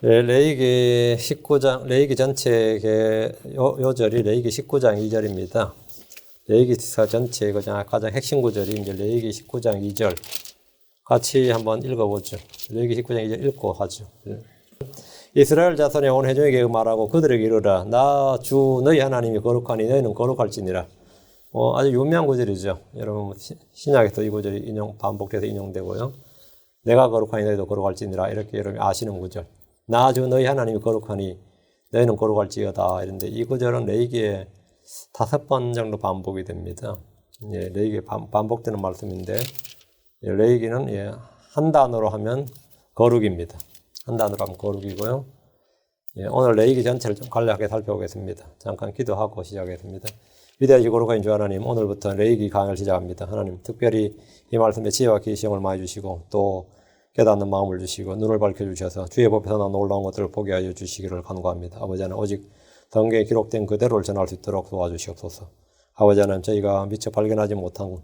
네, 레위기 19장, 레위기 전체의 요절이 레위기 19장 2절입니다. 레위기서 전체의 가장 핵심 구절이 이제 레위기 19장 2절. 같이 한번 읽어보죠. 레위기 19장 2절 읽고 하죠. 이스라엘 자손의 온 회중에게 말하고 그들에게 이르라. 나 주 너희 하나님이 거룩하니 너희는 거룩할지니라. 아주 유명한 구절이죠. 여러분 신약에서 이 구절이 반복돼서 인용되고요. 내가 거룩하니 너희도 거룩할지니라. 이렇게 여러분이 아시는 구절. 나 주 너희 하나님이 거룩하니 너희는 거룩할지어다. 이런데 이 구절은 레위기에 5번 정도 반복이 됩니다. 예, 레위기에 반복되는 말씀인데 레위기는 한 단어로 하면 거룩입니다. 한 단어로 하면 거룩이고요. 예, 오늘 레위기 전체를 좀 간략하게 살펴보겠습니다. 잠깐 기도하고 시작하겠습니다. 위대하시고 거룩하신 주 하나님, 오늘부터 레위기 강의를 시작합니다. 하나님, 특별히 이 말씀에 지혜와 계시형을 많이 주시고 또 깨닫는 마음을 주시고 눈을 밝혀주셔서 주의 법에서 난 놀라운 것들을 보게 하여 주시기를 간구합니다. 아버지 하나님, 오직 성경에 기록된 그대로를 전할 수 있도록 도와주시옵소서. 아버지 하나님, 저희가 미처 발견하지 못한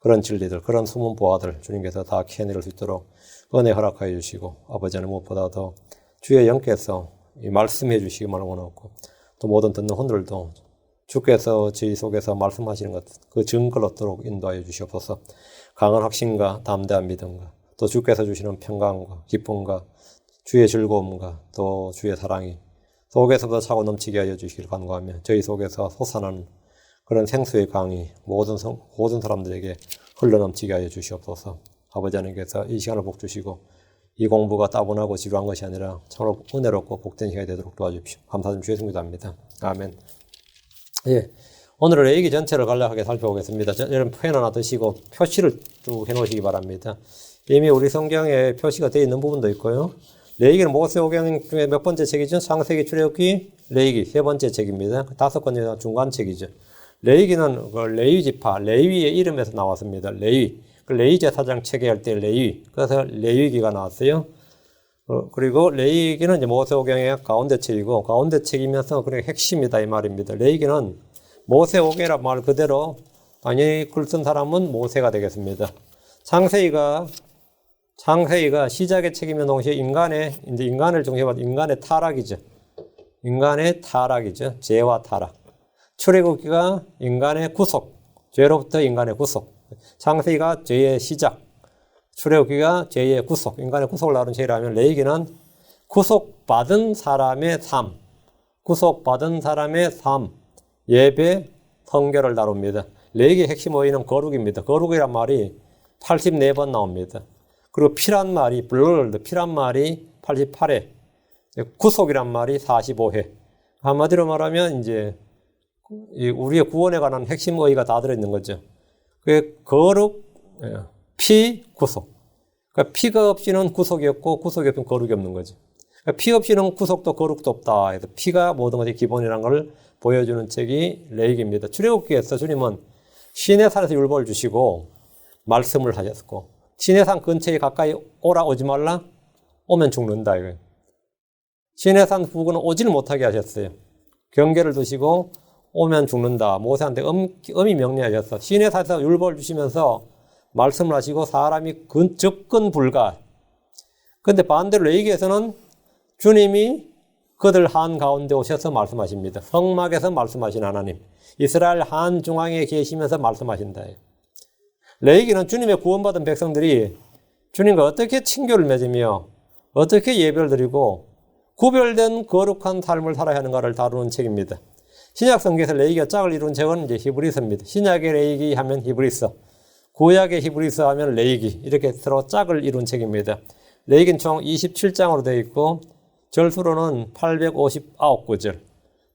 그런 진리들, 그런 숨은 보화들 주님께서 다 캐내릴 수 있도록 은혜 허락하여 주시고, 아버지 하나님, 무엇보다 더 주의 영께서 말씀해 주시기만 원하고 또 모든 듣는 혼들도 주께서 저희 속에서 말씀하시는 것, 그 증거를 얻도록 인도하여 주시옵소서. 강한 확신과 담대한 믿음과 또 주께서 주시는 평강과 기쁨과 주의 즐거움과 또 주의 사랑이 속에서부터 차고 넘치게 하여 주시길 간구하며 저희 속에서 솟아나는 그런 생수의 강이 모든 사람들에게 흘러넘치게 하여 주시옵소서. 아버지 하나님께서 이 시간을 복 주시고 이 공부가 따분하고 지루한 것이 아니라 참으로 은혜롭고 복된 시간이 되도록 도와주십시오. 감사드리며 주의 성도 합니다. 아멘. 예, 오늘은 레위기 전체를 간략하게 살펴보겠습니다. 여러분 펜 하나 드시고 표시를 쭉 해놓으시기 바랍니다. 이미 우리 성경에 표시가 되어 있는 부분도 있고요. 레위기는 모세오경 중에 몇 번째 책이죠? 창세기, 출애굽기, 레위기 3번째 책입니다. 5번째 중간 책이죠. 레위기는 레위 지파, 레위의 이름에서 나왔습니다. 레위. 레위 제사장 체계할 때 레위. 그래서 레위기가 나왔어요. 그리고 레위기는 이제 모세오경의 가운데 책이고, 가운데 책이면서 그런 핵심이다 이 말입니다. 레위기는 모세오경이란 말 그대로 당연히 글 쓴 사람은 모세가 되겠습니다. 창세기가 시작의 책이면 동시에 인간을 중심으로 인간의 타락이죠. 인간의 타락이죠. 죄와 타락. 출애굽기가 인간의 구속. 죄로부터 인간의 구속. 창세기가 죄의 시작. 출애굽기가 죄의 구속. 인간의 구속을 다룬 책이라면 레위기는 구속받은 사람의 삶. 구속받은 사람의 삶. 예배, 성결을 다룹니다. 레위기의 핵심 어휘는 거룩입니다. 거룩이란 말이 84번 나옵니다. 그리고 피란 말이 피란 말이 88회, 구속이란 말이 45회. 한마디로 말하면 이제 우리의 구원에 관한 핵심 어휘가 다 들어있는 거죠. 그 거룩, 피, 구속. 그러니까 피가 없이는 구속이 없고 구속이 없으면 거룩이 없는 거죠. 그러니까 피 없이는 구속도 거룩도 없다. 그래서 피가 모든 것의 기본이라는 걸 보여주는 책이 레위기입니다. 출애굽기에서 주님은 시내산에서 율법을 주시고 말씀을 하셨고, 시내산 근처에 가까이 오지 말라? 오면 죽는다. 이거예요. 시내산 부근은 오지를 못하게 하셨어요. 경계를 두시고 오면 죽는다. 모세한테 엄히 명령하셨어. 시내산에서 율법을 주시면서 말씀을 하시고 사람이 접근 불가. 그런데 반대로 레위기에서는 주님이 그들 한 가운데 오셔서 말씀하십니다. 성막에서 말씀하신 하나님. 이스라엘 한 중앙에 계시면서 말씀하신다. 레위기는 주님의 구원받은 백성들이 주님과 어떻게 친교를 맺으며 어떻게 예배를 드리고 구별된 거룩한 삶을 살아야 하는가를 다루는 책입니다. 신약 성경에서 레위기가 짝을 이룬 책은 이제 히브리서입니다. 신약의 레위기 하면 히브리서, 구약의 히브리서 하면 레위기, 이렇게 서로 짝을 이룬 책입니다. 레위기는 총 27장으로 되어 있고 절수로는 859구절.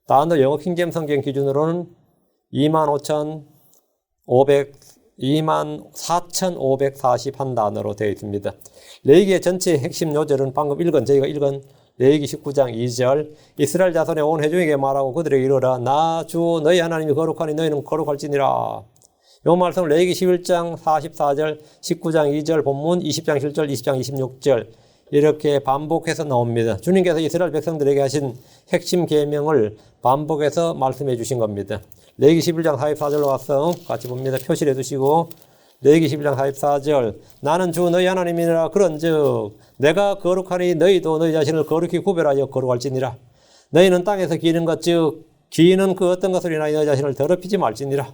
다운도 영어 킹제임스 성경 기준으로는 24,541단어로 되어 있습니다. 레위기의 전체 핵심 요절은 방금 저희가 읽은 레위기 19장 2절. 이스라엘 자손의 온 회중에게 말하고 그들에게 이르라. 나 주 너희 하나님이 거룩하니 너희는 거룩할지니라. 이 말씀은 레위기 11장 44절, 19장 2절 본문, 20장 7절, 20장 26절 이렇게 반복해서 나옵니다. 주님께서 이스라엘 백성들에게 하신 핵심 계명을 반복해서 말씀해 주신 겁니다. 레위기 11장 44절로 와서 같이 봅니다. 표시를 해두시고 레위기 11장 44절 나는 주 너희 하나님이니라 그런즉 내가 거룩하니 너희도 너희 자신을 거룩히 구별하여 거룩할지니라. 너희는 땅에서 기는 것 즉 기는 그 어떤 것을 인하여 너희 자신을 더럽히지 말지니라.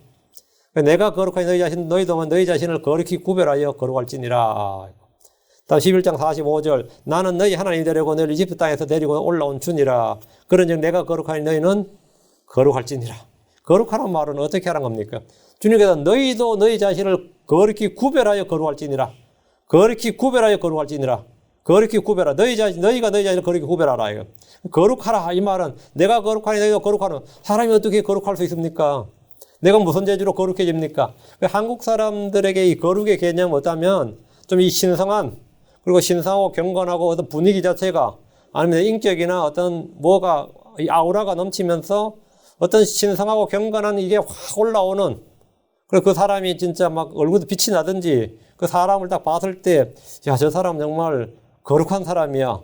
내가 거룩하니 너희 자신 너희도 너희 자신을 거룩히 구별하여 거룩할지니라. 다음 11장 45절 나는 너희 하나님이 되려고 너희를 이집트 땅에서 데리고 올라온 주니라. 그런즉 내가 거룩하니 너희는 거룩할지니라. 거룩하는 말은 어떻게 하는 겁니까? 주님께서 너희도 너희 자신을 거룩히 구별하여 거룩할지니라. 거룩히 구별하여 거룩할지니라. 거룩히 구별하라. 너희가 너희 자신을 거룩히 구별하라. 이거. 거룩하라. 이 말은 내가 거룩하니 너희도 거룩하라. 사람이 어떻게 거룩할 수 있습니까? 내가 무슨 재주로 거룩해집니까? 한국 사람들에게 이 거룩의 개념은 어떠면 좀 이 신성한 그리고 신성하고 경건하고 어떤 분위기 자체가 아니면 인격이나 어떤 뭐가 이 아우라가 넘치면서 어떤 신성하고 경건한 이게 확 올라오는 그리고 그 사람이 진짜 막 얼굴도 빛이 나든지 그 사람을 딱 봤을 때 야, 저 사람 정말 거룩한 사람이야.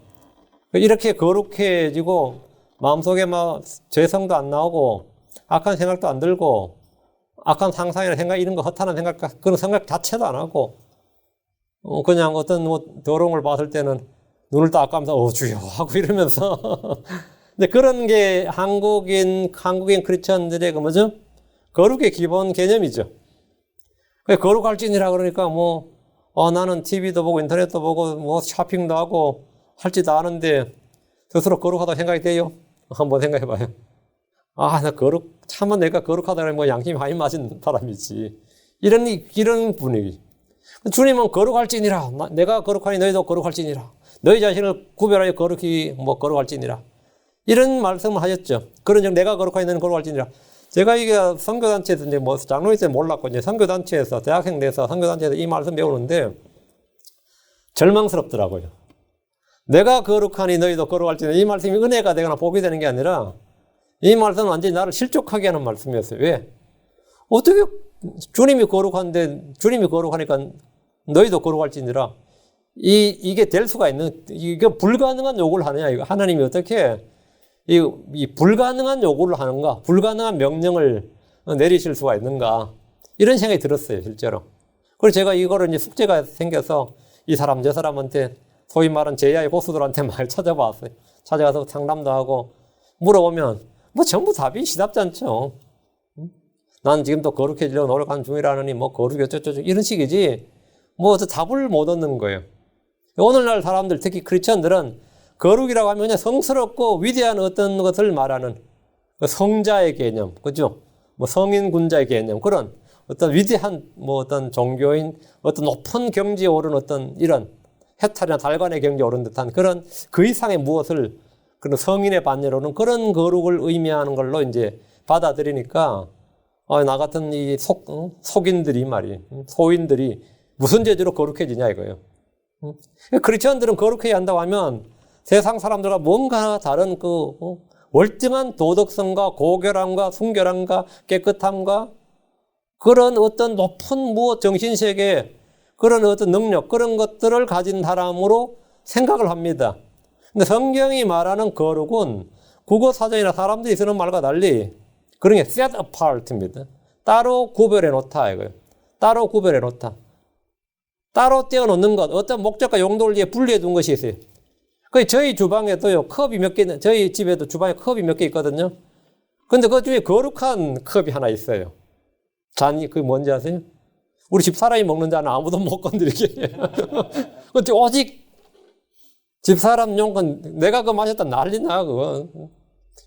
이렇게 거룩해지고 마음속에 막 죄성도 안 나오고 악한 생각도 안 들고 악한 상상이나 생각 이런 거 허탄한 생각 그런 생각 자체도 안 하고 그냥 어떤 뭐 더러운 걸 봤을 때는 눈을 딱 감싸 주여 하고 이러면서 근데 그런 게 한국인 크리스천들의 그 뭐죠? 거룩의 기본 개념이죠. 거룩할지니라 그러니까 나는 TV도 보고 인터넷도 보고 뭐 쇼핑도 하고 할지도 않은데 스스로 거룩하다고 생각이 돼요? 한번 생각해 봐요. 나 차마 내가 거룩하다는 뭐 양심이 많이 맞은 사람이지. 이런 분위기. 주님은 거룩할지니라. 내가 거룩하니 너희도 거룩할지니라. 너희 자신을 구별하여 거룩히 거룩할지니라. 이런 말씀을 하셨죠. 그런즉 내가 거룩하니 너희는 거룩할지니라. 제가 이게 선교단체에서 이제 장로일 때 몰랐고 이제 선교단체에서 대학생 돼서 선교단체에서 이 말씀 배우는데 절망스럽더라고요. 내가 거룩하니 너희도 거룩할지니라. 이 말씀이 은혜가 되거나 복이 되는 게 아니라 이 말씀은 완전히 나를 실족하게 하는 말씀이었어요. 왜? 어떻게 주님이 거룩한데 주님이 거룩하니까 너희도 거룩할지니라. 이게 될 수가 있는 이게 불가능한 요구를 하느냐 이거 하나님이 어떻게 이 불가능한 요구를 하는가? 불가능한 명령을 내리실 수가 있는가? 이런 생각이 들었어요, 실제로. 그래서 제가 이거를 이제 숙제가 생겨서 이 사람 저 사람한테 소위 말하는 제야의 고수들한테 말 찾아봤어요. 찾아가서 상담도 하고 물어보면 전부 답이 시답지 않죠. 난 지금 또 거룩해지려고 노력하는 중이라느니 거룩이 어쩌고저쩌고 이런 식이지 답을 못 얻는 거예요. 오늘날 사람들 특히 크리스천들은 거룩이라고 하면 그냥 성스럽고 위대한 어떤 것을 말하는 성자의 개념, 그죠? 성인 군자의 개념, 그런 어떤 위대한 어떤 종교인 어떤 높은 경지에 오른 어떤 이런 해탈이나 달관의 경지에 오른 듯한 그런 그 이상의 무엇을 그런 성인의 반열로는 그런 거룩을 의미하는 걸로 이제 받아들이니까 나 같은 이 속인들이 소인들이 무슨 재주로 거룩해지냐 이거예요. 크리스천들은 거룩해야 한다고 하면 세상 사람들과 뭔가 다른 월등한 도덕성과 고결함과 순결함과 깨끗함과 그런 어떤 높은 정신세계 그런 어떤 능력 그런 것들을 가진 사람으로 생각을 합니다. 근데 성경이 말하는 거룩은 국어 사전이나 사람들이 쓰는 말과 달리 그런 게 set apart입니다. 따로 구별해 놓다 이거예요. 따로 구별해 놓다. 따로 떼어 놓는 것, 어떤 목적과 용도를 위해 분리해 둔 것이 있어요. 저희 주방에도요, 컵이 몇 개, 저희 집에도 주방에 컵이 몇 개 있거든요. 근데 그 중에 거룩한 컵이 하나 있어요. 잔이, 그게 뭔지 아세요? 우리 집 사람이 먹는 잔은 아무도 못 건드리게. 근데 오직 집사람 용건, 내가 그거 마셨다 난리나, 그거.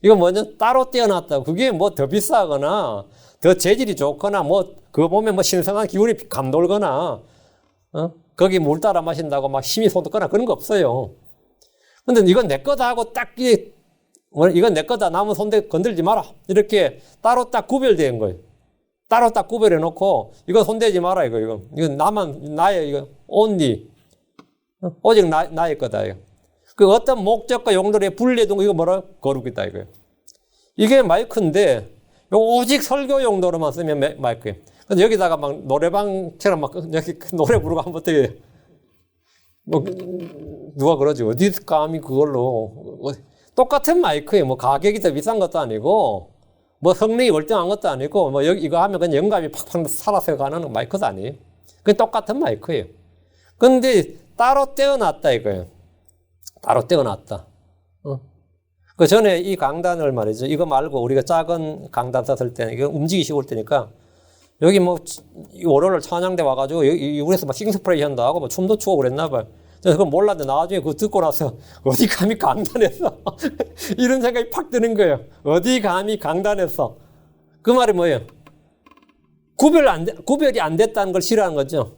이거 뭐냐? 따로 떼어놨다. 그게 더 비싸거나, 더 재질이 좋거나, 그거 보면 신선한 기운이 감돌거나, 거기 물 따라 마신다고 막 힘이 솟거나 그런 거 없어요. 근데 이건 내 거다 하고 딱, 이건 내 거다. 남은 손대 건들지 마라. 이렇게 따로 딱 구별된 거예요. 따로 딱 구별해 놓고, 이거 손대지 마라, 이거. 이건 나의, 이거, only. 오직 나의 거다, 이거. 그 어떤 목적과 용도를 분리해둔 거, 이거 뭐라? 거룩이다, 이거예요. 이게 마이크인데, 오직 설교 용도로만 쓰면 마이크예요. 근데 여기다가 막 노래방처럼 막 여기 노래 부르고 하면 어떻게 누가 그러지? 어디서 감히 그걸로 똑같은 마이크예요. 가격이 더 비싼 것도 아니고 성능이 월등한 것도 아니고 여기 이거 하면 그냥 영감이 팍팍 살아서 가는 마이크도 아니에요. 그 똑같은 마이크예요. 근데 따로 떼어놨다 이거예요. 따로 떼어놨다. 그 전에 이 강단을 말이죠. 이거 말고 우리가 작은 강단 썼을 때는 이거 움직이기 쉬울 때니까 여기 뭐 월요일 찬양대 와가지고 우리에서 막 싱스프레이 한다 하고 뭐 춤도 추고 그랬나 봐요. 저는 그건 몰랐는데 나중에 그거 듣고 나서 어디 감히 강단에서 이런 생각이 팍 드는 거예요. 어디 감히 강단에서. 그 말이 뭐예요? 구별이 안 됐다는 걸 싫어하는 거죠.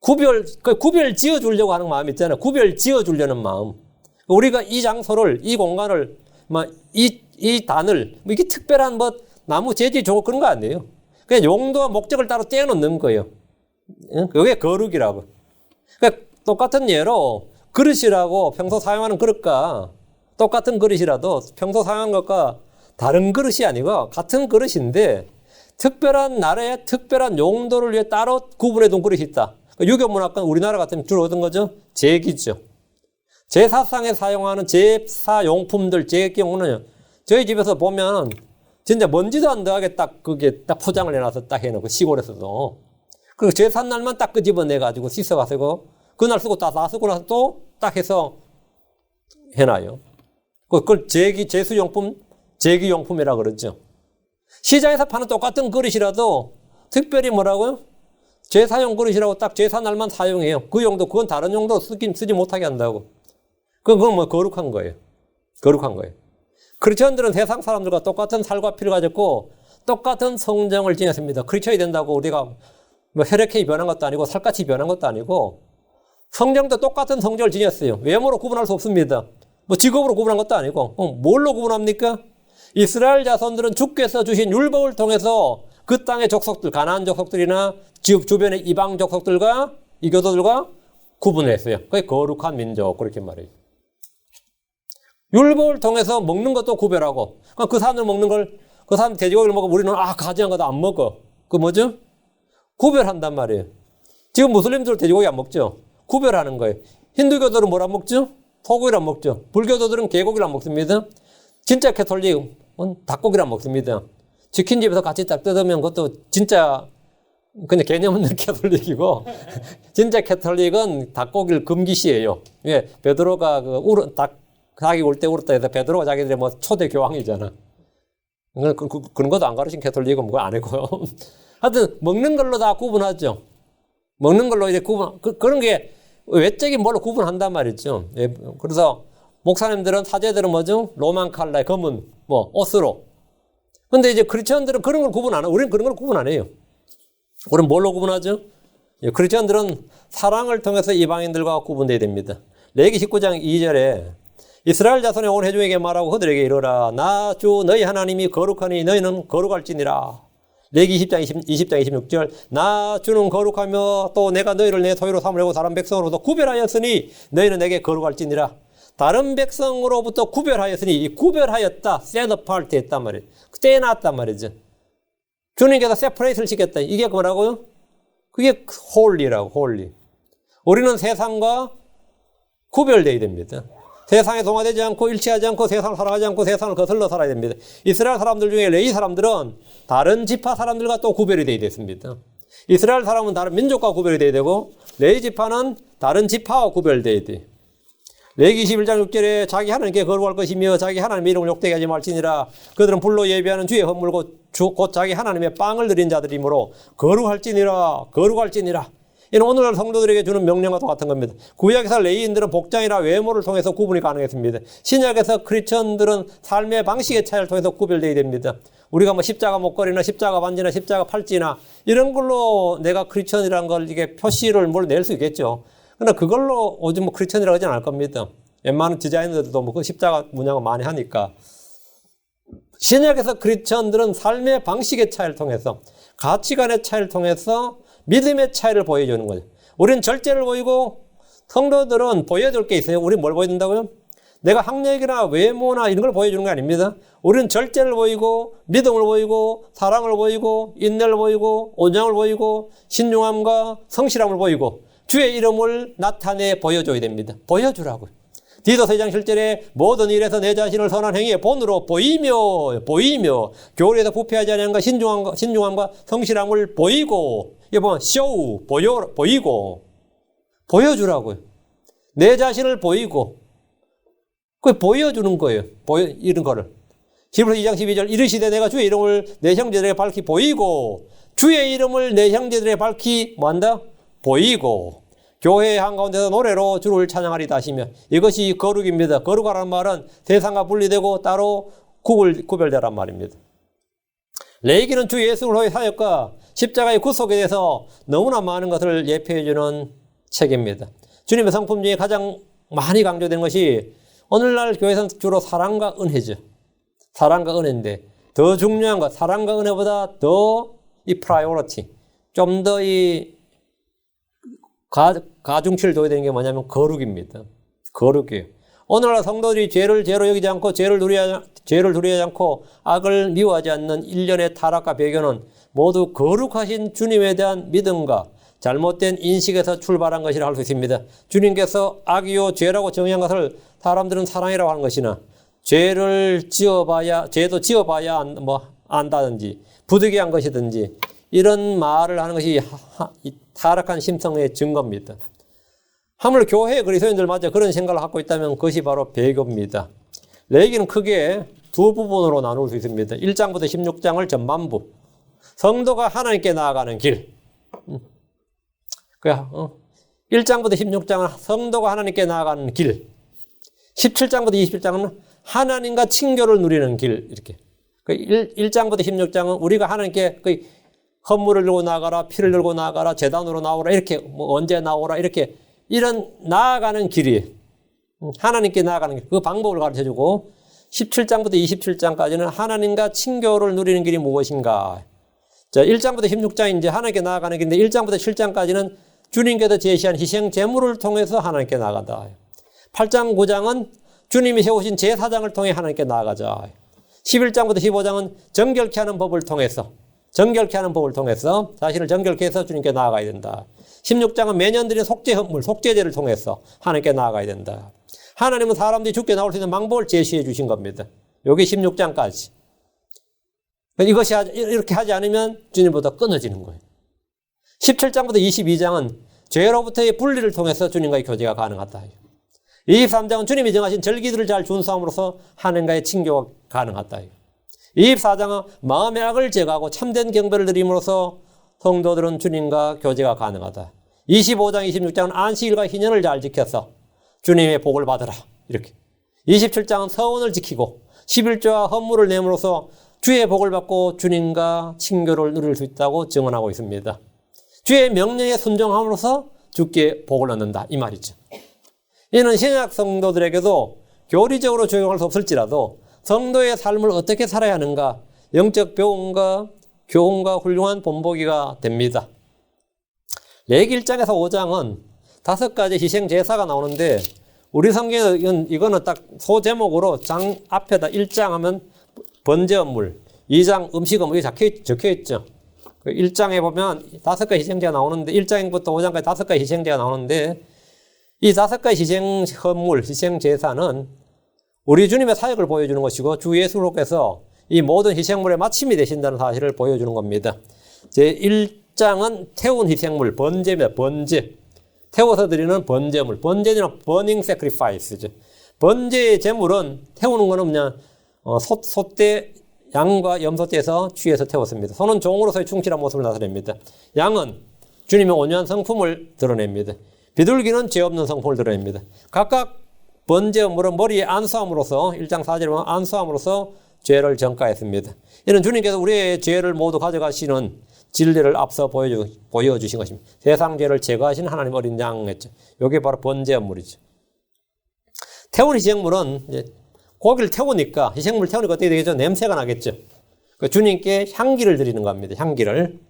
구별 지어주려고 하는 마음 있잖아요. 구별 지어주려는 마음. 우리가 이 장소를, 이 공간을, 이 단을, 이게 특별한 나무 재질이 좋고 그런 거 아니에요. 그냥 용도와 목적을 따로 떼어놓는 거예요. 그게 거룩이라고. 그러니까 똑같은 예로 그릇이라고 평소 사용하는 그릇과 똑같은 그릇이라도 평소 사용하는 것과 다른 그릇이 아니고 같은 그릇인데 특별한 날에 특별한 용도를 위해 따로 구분해 둔 그릇이 있다. 유교문화권 우리나라 같으면 주로 어떤 거죠? 제기죠. 제사상에 사용하는 제사용품들, 제기용은 저희 집에서 보면 진짜 먼지도 안 들어가게 그게 딱 포장을 해놔서 딱 해놓고 시골에서도. 그리고 제삿날만 딱 끄집어내가지고 씻어가지고 그날 쓰고 다 쓰고 나서 또 딱 해서 해놔요. 그걸 제수용품, 제기용품이라 그러죠. 시장에서 파는 똑같은 그릇이라도 특별히 뭐라고요? 제사용 그릇이라고 딱 제사날만 사용해요. 그 용도, 그건 다른 용도 쓰지 못하게 한다고. 그건 뭐 거룩한 거예요. 거룩한 거예요. 크리스천들은 세상 사람들과 똑같은 살과 피를 가졌고 똑같은 성정을 지녔습니다. 크리스천이 된다고 우리가 뭐 혈액형이 변한 것도 아니고 살갗이 변한 것도 아니고 성정도 똑같은 성정을 지녔어요. 외모로 구분할 수 없습니다. 뭐 직업으로 구분한 것도 아니고 뭘로 구분합니까? 이스라엘 자손들은 주께서 주신 율법을 통해서 그 땅의 족속들, 가나안 족속들이나 주변의 이방 족속들과 이교도들과 구분했어요. 그게 거룩한 민족 그렇게 말해요. 율법을 통해서 먹는 것도 구별하고 그 사람들 먹는 걸 그 사람 돼지고기를 먹어 우리는 가지한 거도 안 먹어. 그 뭐죠? 구별한단 말이에요. 지금 무슬림들 돼지고기 안 먹죠? 구별하는 거예요. 힌두교들은 뭘 안 먹죠? 소고기를 안 먹죠. 불교도들은 개고기를 안 먹습니다. 진짜 캐톨릭은 닭고기를 안 먹습니다. 치킨집에서 같이 딱 뜯으면 그것도 진짜 그냥 개념 없는 캐톨릭이고 진짜 캐톨릭은 닭고기를 금기시해요. 왜? 베드로가 닭이 올 때 울었다 해서 베드로가 자기들의 뭐 초대 교황이잖아. 그런 것도 안 가르친 캐톨릭은 뭐 안 하고요. 하여튼 먹는 걸로 다 구분하죠. 먹는 걸로 이제 그런 게 외적인 뭘로 구분한단 말이죠. 그래서 목사님들은 사제들은 뭐죠? 로만 칼라에 검은 옷으로. 근데 이제 크리스천들은 그런 걸 구분 안 해요. 우리는 그런 걸 구분 안 해요. 우리는 뭘로 구분하죠? 크리스천들은 사랑을 통해서 이방인들과 구분돼야 됩니다. 레위기 19장 2절에 이스라엘 자손의 온 회중에게 말하고 그들에게 이르라 나 주 너희 하나님이 거룩하니 너희는 거룩할지니라. 레위기 20장 26절 나 주는 거룩하며 또 내가 너희를 내 소유로 삼으려고 다른 백성으로부터 구별하였으니 너희는 내게 거룩할지니라. 다른 백성으로부터 구별하였으니 이 구별하였다. set apart 했단 말이에요. 떼어놨단 말이죠. 주님께서 separate를 시켰다. 이게 뭐라고요? 그게 holy라고 holy. 우리는 세상과 구별되어야 됩니다. 세상에 동화되지 않고 일치하지 않고 세상을 살아가지 않고 세상을 거슬러 살아야 됩니다. 이스라엘 사람들 중에 레위 사람들은 다른 지파 사람들과 또 구별이 되어야 됐습니다. 이스라엘 사람은 다른 민족과 구별이 되어야 되고 레위 지파는 다른 지파와 구별되어야 돼. 레위기 21장 6절에 자기 하나님께 거룩할 것이며 자기 하나님의 이름을 욕되게 하지 말지니라. 그들은 불로 예비하는 주의 헌물고 곧 자기 하나님의 빵을 드린 자들이므로 거룩할지니라. 거룩할지니라. 이는 오늘날 성도들에게 주는 명령과 똑같은 겁니다. 구약에서 레위인들은 복장이나 외모를 통해서 구분이 가능했습니다. 신약에서 크리스천들은 삶의 방식의 차이를 통해서 구별되어야 됩니다. 우리가 뭐 십자가 목걸이나 십자가 반지나 십자가 팔찌나 이런 걸로 내가 크리스천이라는 걸 이게 표시를 낼 수 있겠죠. 그러나 그걸로 요즘 뭐 크리스천이라고 하진 않을 겁니다. 웬만한 디자이너들도 뭐 그 십자가 문양을 많이 하니까. 신약에서 크리스천들은 삶의 방식의 차이를 통해서 가치관의 차이를 통해서 믿음의 차이를 보여주는 거죠. 우리는 절제를 보이고 성도들은 보여줄 게 있어요. 우리는 뭘 보여준다고요? 내가 학력이나 외모나 이런 걸 보여주는 게 아닙니다. 우리는 절제를 보이고 믿음을 보이고 사랑을 보이고 인내를 보이고 온정을 보이고 신중함과 성실함을 보이고 주의 이름을 나타내 보여줘야 됩니다. 보여주라고요. 디도서 2장 7절에 모든 일에서 내 자신을 선한 행위의 본으로 보이며 교리에서 부패하지 않은 신중함과 성실함을 보이고 이거 보면 show, 보이고, 보여주라고요. 내 자신을 보이고, 그 보여주는 거예요. 이런 거를. 히브리서 2장 12절 이르시되 내가 주의 이름을 내 형제들에게 밝히 보이고 주의 이름을 내 형제들에게 밝히 뭐한다? 보이고 교회의 한가운데서 노래로 주를 찬양하리다 하시며 이것이 거룩입니다. 거룩하라는 말은 세상과 분리되고 따로 구별되란 말입니다. 레위기는 주 예수 그리스도의 사역과 십자가의 구속에 대해서 너무나 많은 것을 예표해 주는 책입니다. 주님의 성품 중에 가장 많이 강조되는 것이 오늘날 교회에서는 주로 사랑과 은혜죠. 사랑과 은혜인데 더 중요한 것, 사랑과 은혜보다 더 이 프라이오리티, 좀 더 이 가중치를 둬야 되는 게 뭐냐면 거룩입니다. 거룩이에요. 오늘날 성도들이 죄를 죄로 여기지 않고 죄를 두려워하지 않고 악을 미워하지 않는 일련의 타락과 배경은 모두 거룩하신 주님에 대한 믿음과 잘못된 인식에서 출발한 것이라 할 수 있습니다. 주님께서 악이요 죄라고 정의한 것을 사람들은 사랑이라고 하는 것이나 죄도 지어봐야 안다든지 부득이한 것이든지 이런 말을 하는 것이 타락한 심성의 증거입니다. 하물며 교회 그리스도인들마저 그런 생각을 갖고 있다면 그것이 바로 배교입니다. 레위기는 크게 두 부분으로 나눌 수 있습니다. 1장부터 16장을 전반부, 성도가 하나님께 나아가는 길. 1장부터 16장은 성도가 하나님께 나아가는 길, 17장부터 27장은 하나님과 친교를 누리는 길. 이렇게 1장부터 16장은 우리가 하나님께 헌물을 들고 나가라, 피를 들고 나가라, 제단으로 나오라, 이렇게 언제 나오라, 이렇게 이런 나아가는 길이 하나님께 나아가는 길, 그 방법을 가르쳐주고 17장부터 27장까지는 하나님과 친교를 누리는 길이 무엇인가. 자, 1장부터 16장이 이제 하나님께 나아가는 길인데 1장부터 7장까지는 주님께서 제시한 희생 제물을 통해서 하나님께 나아간다. 8장 9장은 주님이 세우신 제사장을 통해 하나님께 나아가자. 11장부터 15장은 정결케 하는 법을 통해서 자신을 정결케 해서 주님께 나아가야 된다. 16장은 매년 드리는 속죄제를 통해서 하나님께 나아가야 된다. 하나님은 사람들이 죽게 나올 수 있는 방법을 제시해 주신 겁니다. 여기 16장까지. 이것이 이렇게 하지 않으면 주님보다 끊어지는 거예요. 17장부터 22장은 죄로부터의 분리를 통해서 주님과의 교제가 가능하다. 23장은 주님이 정하신 절기들을 잘 준수함으로써 하나님과의 친교가 가능하다. 24장은 마음의 악을 제거하고 참된 경배를 드림으로써 성도들은 주님과 교제가 가능하다. 25장, 26장은 안식일과 희년을 잘 지켜서 주님의 복을 받으라. 이렇게. 27장은 서원을 지키고 11조와 헌물을 내므로써 주의 복을 받고 주님과 친교를 누릴 수 있다고 증언하고 있습니다. 주의 명령에 순종함으로써 주께 복을 얻는다. 이 말이죠. 이는 신약 성도들에게도 교리적으로 적용할 수 없을지라도 성도의 삶을 어떻게 살아야 하는가 영적 교훈과 훌륭한 본보기가 됩니다. 레위기 1장에서 5장은 5가지 희생 제사가 나오는데 우리 성경에는 이거는 딱 소제목으로 장 앞에다 1장 하면 번제업물, 2장 음식업물 이렇게 적혀 있죠. 1장에 보면 5가지 희생제가 나오는데 1장부터 5장까지 5가지 희생제가 나오는데 이 5가지 희생헌물, 희생제사는 우리 주님의 사역을 보여주는 것이고 주 예수로께서 이 모든 희생물의 마침이 되신다는 사실을 보여주는 겁니다. 제1장은 태운 희생물, 번제입니다. 번제. 태워서 드리는 번제물. 번제는 burning sacrifice죠. 번제의 제물은 태우는 거는 그냥 소떼, 양과 염소떼에서 취해서 태웠습니다. 소는 종으로서의 충실한 모습을 나타냅니다. 양은 주님의 온유한 성품을 드러냅니다. 비둘기는 죄 없는 성품을 드러냅니다. 각각 번제물은 머리에 안수함으로써 1장 4절에 보면 안수함으로써 죄를 전가했습니다. 이는 주님께서 우리의 죄를 모두 가져가시는 진리를 앞서 보여주신 것입니다. 세상 죄를 제거하시는 하나님 어린 양 했죠. 이게 바로 번제물이죠. 태운 희생물은 이제 고기를 태우니까 희생물 태우니까 어떻게 되겠죠? 냄새가 나겠죠. 주님께 향기를 드리는 겁니다. 향기를.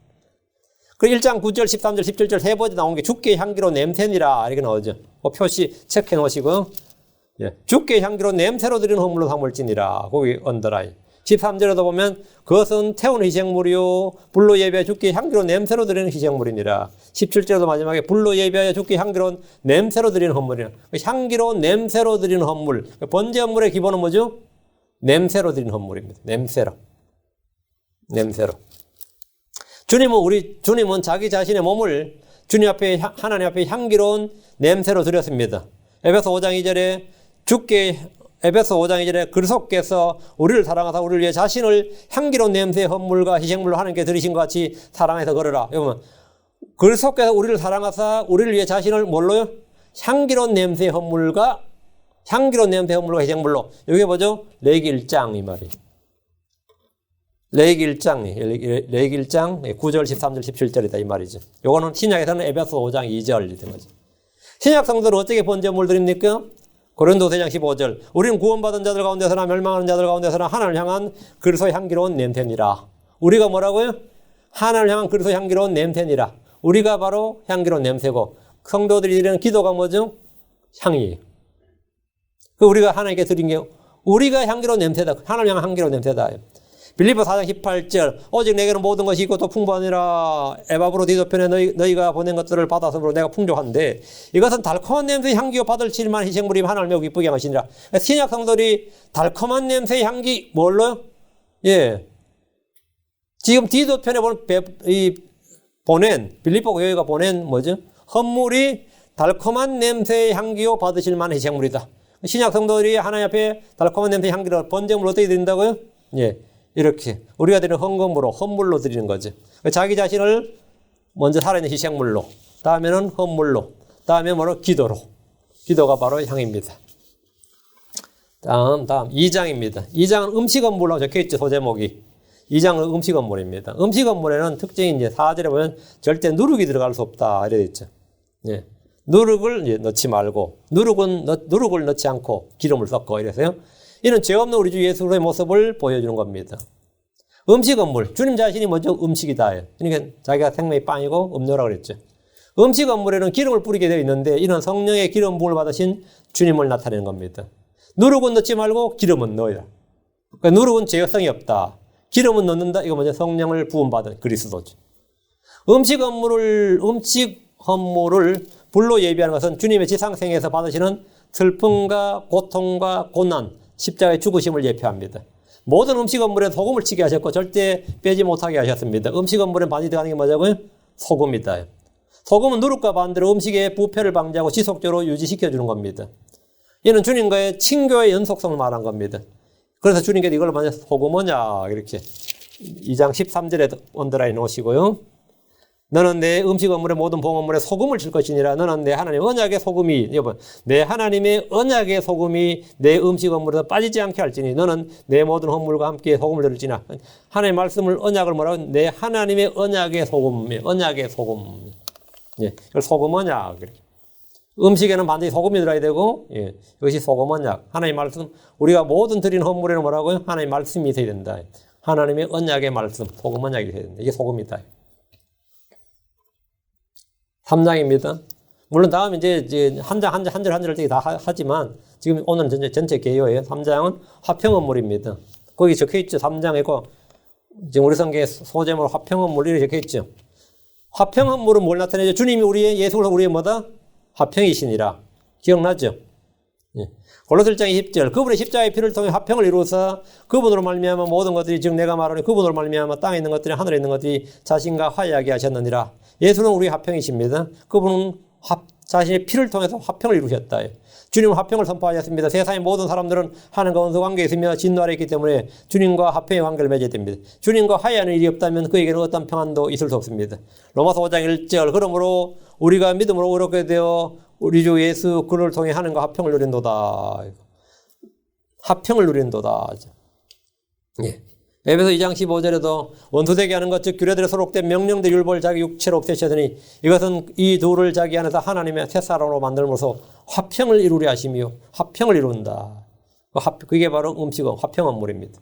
그리고 1장 9절, 13절, 17절 세 번째 나온 게 주께 향기로 냄새니라 이렇게 나오죠. 그 표시 체크해 놓으시고 주께 향기로 냄새로 드리는 헌물로 삼을지니라. 거기 언더라인. 13절에도 보면 그것은 태운 희생물이요 불로 예배하여 주께 향기로 냄새로 드리는 희생물이니라. 17절에도 마지막에 불로 예배하여 주께 향기로 냄새로 드리는 헌물이라. 향기로 냄새로 드리는 헌물. 번제 헌물의 기본은 뭐죠? 냄새로 드리는 헌물입니다. 냄새로. 주님은 자기 자신의 몸을 주님 앞에, 하나님 앞에 향기로운 냄새로 드렸습니다. 에베소 5장 2절에 에베소 5장 2절에 그리스도께서 우리를 사랑하사 우리를 위해 자신을 향기로운 냄새의 헌물과 희생물로 하나님께 드리신 것 같이 사랑해서 걸으라. 여러분, 그리스도께서 우리를 사랑하사 우리를 위해 자신을 뭘로요? 향기로운 냄새의 헌물과 희생물로. 이게 뭐죠? 레위기 1장 이 말이에요. 레위기 1장 9절, 13절, 17절이다 이 말이죠. 요거는 신약에서는 에베소 5장 2절이 된 거죠. 신약 성도는 어떻게 번제물 드립니까? 고린도서 4장 15절. 우리는 구원받은 자들 가운데서나 멸망하는 자들 가운데서나 하나님을 향한 그리스도의 향기로운 냄새니라. 우리가 뭐라고요? 하나님을 향한 그리스도의 향기로운 냄새니라. 우리가 바로 향기로운 냄새고, 성도들이 드리는 기도가 뭐죠? 향이에요. 그 우리가 하나님께 드린 게 우리가 향기로운 냄새다. 하나님을 향한 향기로운 냄새다. 빌립보 4장 18절. 오직 내게는 모든 것이 있고 또 풍부하니라. 에바브로 디도편에 너희가 보낸 것들을 받아서므로 내가 풍족한데 이것은 달콤한 냄새의 향기요 받을 칠만 희생물이 하나님을 매우 기쁘게 하시니라. 신약 성도들이 달콤한 냄새의 향기 뭘로요? 예. 지금 디도편에 보낸 빌립보 교회가 보낸 뭐죠? 헌물이 달콤한 냄새의 향기요 받으실 만한 희생물이다. 신약 성도들이 하나님 앞에 달콤한 냄새의 향기로 번제물로 어떻게 드린다고요? 예. 이렇게 우리가 드리는 헌물로 드리는 거죠. 자기 자신을 먼저 살아있는 희생물로, 다음에는 헌물로, 다음에 뭐로? 기도가 바로 향입니다. 다음 2장입니다. 2장은 음식 헌물로 적혀있죠. 소제목이. 2장은 음식 헌물입니다. 음식 헌물에는 특징이 이제 4절에 보면 절대 누룩이 들어갈 수 없다 이래 있죠. 예. 누룩을 넣지 말고, 누룩을 넣지 않고 기름을 섞어 이래서요. 이는 죄 없는 우리 주 예수의 모습을 보여주는 겁니다. 음식 헌물. 주님 자신이 먼저 음식이다. 그러니까 자기가 생명의 빵이고 음료라고 그랬죠. 음식 헌물에는 기름을 뿌리게 되어 있는데 이는 성령의 기름 부음을 받으신 주님을 나타내는 겁니다. 누룩은 넣지 말고 기름은 넣어야. 그러니까 누룩은 죄성이 없다. 기름은 넣는다. 이거 먼저 성령을 부음받은 그리스도죠. 음식 헌물을 불로 예비하는 것은 주님의 지상생에서 받으시는 슬픔과 고통과 고난, 십자가의 죽으심을 예표합니다. 모든 음식 헌물에 소금을 치게 하셨고 절대 빼지 못하게 하셨습니다. 음식 헌물에 반드시 들어가는 게 뭐냐고요? 소금이다. 소금은 누룩과 반대로 음식의 부패를 방지하고 지속적으로 유지시켜주는 겁니다. 이는 주님과의 친교의 연속성을 말한 겁니다. 그래서 주님께서 이걸 만약 소금이냐 이렇게 2장 13절에 언더라인 놓으시고요. 너는 내 음식 헌물의 모든 봉헌물에 소금을 칠 것이니라. 너는 내 하나님 언약의 소금이, 여러분, 내 하나님의 언약의 소금이 내 음식 헌물에서 빠지지 않게 할지니 너는 내 모든 헌물과 함께 소금을 들을지나. 하나님의 말씀을 언약을 뭐라고? 내 하나님의 언약의 소금. 예, 이걸 소금 언약. 음식에는 반드시 소금이 들어야 되고, 예, 이것이 소금 언약. 하나님의 말씀, 우리가 모든 드린 헌물에는 뭐라고요? 하나님의 말씀이 있어야 된다. 하나님의 언약의 말씀, 소금 언약이 있어야 된다. 이게 소금이다. 3장입니다. 물론 다음 이제 한 절 되게 다 하지만 지금 오늘은 전체 개요예요. 3장은 화평 헌물입니다. 거기 적혀 있죠. 3장이고 지금 우리 성경에 소제목으로 화평 헌물 이렇게 적혀 있죠. 화평 헌물은 뭘 나타내죠? 주님이 예수로 우리의 뭐다? 화평이시니라. 기억나죠? 예. 골로새 1장 20절. 그분의 십자가의 피를 통해 화평을 이루어서 그분으로 말미암아 모든 것들이 즉 내가 말하는 그분으로 말미암아 땅에 있는 것들이 하늘에 있는 것들이 자신과 화해하게 하셨느니라. 예수는 우리의 화평이십니다. 그분은 자신의 피를 통해서 화평을 이루셨다. 주님은 화평을 선포하셨습니다. 세상의 모든 사람들은 하나님과 원수 관계에 있으며 진노 아래 있기 때문에 주님과 화평의 관계를 맺어야 됩니다. 주님과 화해하는 일이 없다면 그에게는 어떤 평안도 있을 수 없습니다. 로마서 5장 1절. 그러므로 우리가 믿음으로 의롭게 되어 우리 주 예수 그를 통해 하나님과 화평을 누린도다. 화평을 누린도다. 예. 에베소 2장 15절에도 원수되게 하는 것, 즉 규례들에 소록된 명령대 율법을 자기 육체로 없애시더니 이것은 이 둘을 자기 안에서 하나님의 새 사람으로 만들면서 화평을 이루려 하시며 화평을 이룬다. 그게 바로 음식은 화평 헌물입니다.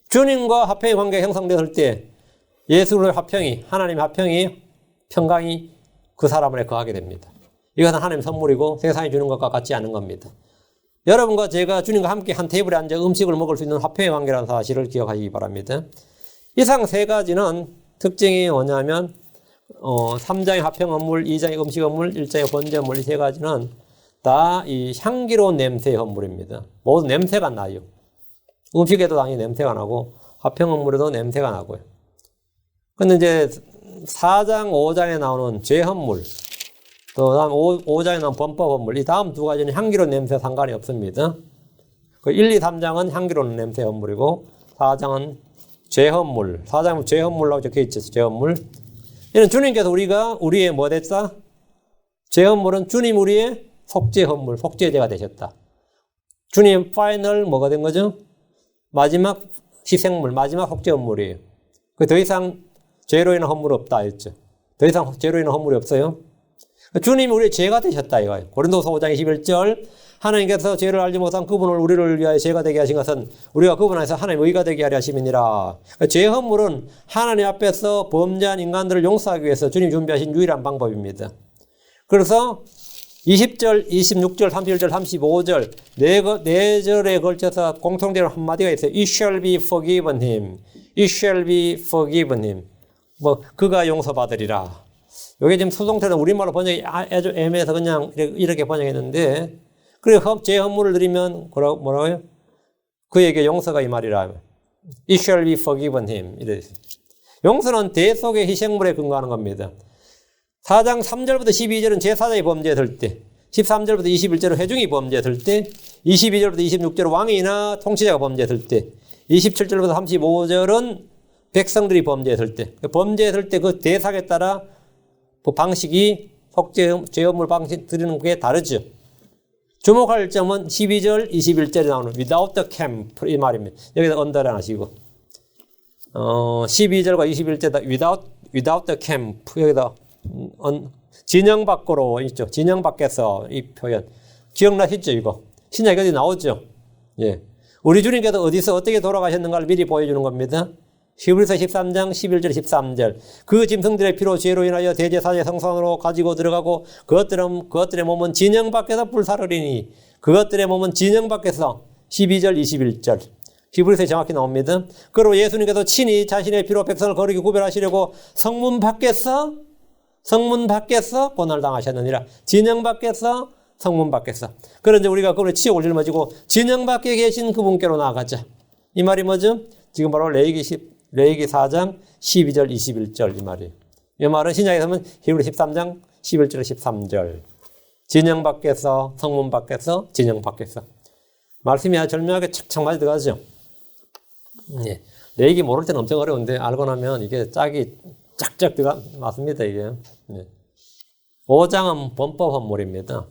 주님과 화평의 관계가 형성되었을 때 예수의 화평이, 하나님의 화평이, 평강이 그 사람 안에 거하게 됩니다. 이것은 하나님의 선물이고 세상이 주는 것과 같지 않은 겁니다. 여러분과 제가 주님과 함께 한 테이블에 앉아 음식을 먹을 수 있는 화평의 관계라는 사실을 기억하시기 바랍니다. 이상 세 가지는 특징이 뭐냐면 3장의 화평 헌물, 2장의 음식 헌물, 1장의 번제 헌물 이 세 가지는 다 이 향기로운 냄새의 헌물입니다. 모두 냄새가 나요. 음식에도 당연히 냄새가 나고 화평 헌물에도 냄새가 나고요. 근데 이제 4장, 5장에 나오는 죄헌물, 또 다음 5장에 나오는 범법헌물, 이 다음 두 가지는 향기로운 냄새 상관이 없습니다. 그 1, 2, 3장은 향기로운 냄새 헌물이고 4장은 죄헌물, 4장은 죄헌물라고 적혀있죠. 죄헌물. 이는 주님께서 우리의 뭐 됐다? 죄헌물은 주님 우리의 속죄헌물, 속죄제가 되셨다. 주님 파이널 뭐가 된 거죠? 마지막 희생물, 마지막 속죄헌물이에요. 더 이상 죄로 인한 헌물이 없다 했죠. 더 이상 죄로 인한 헌물이 없어요. 주님이 우리의 죄가 되셨다 이거예요. 고린도서 5장 21절 하나님께서 죄를 알지 못한 그분을 우리를 위하여 죄가 되게 하신 것은 우리가 그분 안에서 하나님 의가 되게 하려 하심이니라. 죄 헌물은 하나님 앞에서 범죄한 인간들을 용서하기 위해서 주님 준비하신 유일한 방법입니다. 그래서 20절, 26절, 31절, 35절 네 절에 걸쳐서 공통되는 한마디가 있어요. You shall be forgiven him. You shall be forgiven him. 뭐 그가 용서받으리라. 이게 지금 수동태는 우리말로 번역이 아주 애매해서 그냥 이렇게 번역했는데 그리고 제 헌물을 드리면 뭐라고요? 그에게 용서가 이 말이라. You shall be forgiven him. 이래. 용서는 대속의 희생물에 근거하는 겁니다. 4장 3절부터 12절은 제사장이 범죄했을 때, 13절부터 21절은 회중이 범죄했을 때, 22절부터 26절은 왕이나 통치자가 범죄했을 때, 27절부터 35절은 백성들이 범죄했을 때, 범죄했을 때 그 대상에 따라 그 방식이 속죄제헌물 방식 드리는 게 다르죠. 주목할 점은 12절, 21절에 나오는 without the camp 이 말입니다. 여기다 언더라인 하시고 12절과 21절에 without the camp 여기다 진영 밖으로 있죠. 진영 밖에서 이 표현 기억나시죠? 이거 신약에 어디 나오죠? 예, 우리 주님께서 어디서 어떻게 돌아가셨는가를 미리 보여주는 겁니다. 히브리서 13장 11절 13절 그 짐승들의 피로 죄로 인하여 대제사장의 성산으로 가지고 들어가고 그것들의 몸은 진영 밖에서 불사르리니 그것들의 몸은 진영 밖에서 12절 21절 히브리서에 정확히 나옵니다. 그리고 예수님께서 친히 자신의 피로 백성을 거룩히 구별하시려고 성문 밖에서 고난을 당하셨느니라. 진영 밖에서 성문 밖에서. 그런데 우리가 그걸 치욕을 짊어지고 진영 밖에 계신 그분께로 나아가자. 이 말이 뭐죠? 지금 바로 레위기 4장 12절 21절 이 말이에요. 이 말은 신약에 보면 히브리 13장 11절 13절 진영 밖에서 성문 밖에서 진영 밖에서 말씀이 아주 절묘하게 착착 맞아 들어가죠. 예. 레위기 모를 때는 엄청 어려운데 알고 나면 이게 짝이 짝짝 들어가 맞습니다 이게. 예. 5장은 범법 헌물입니다.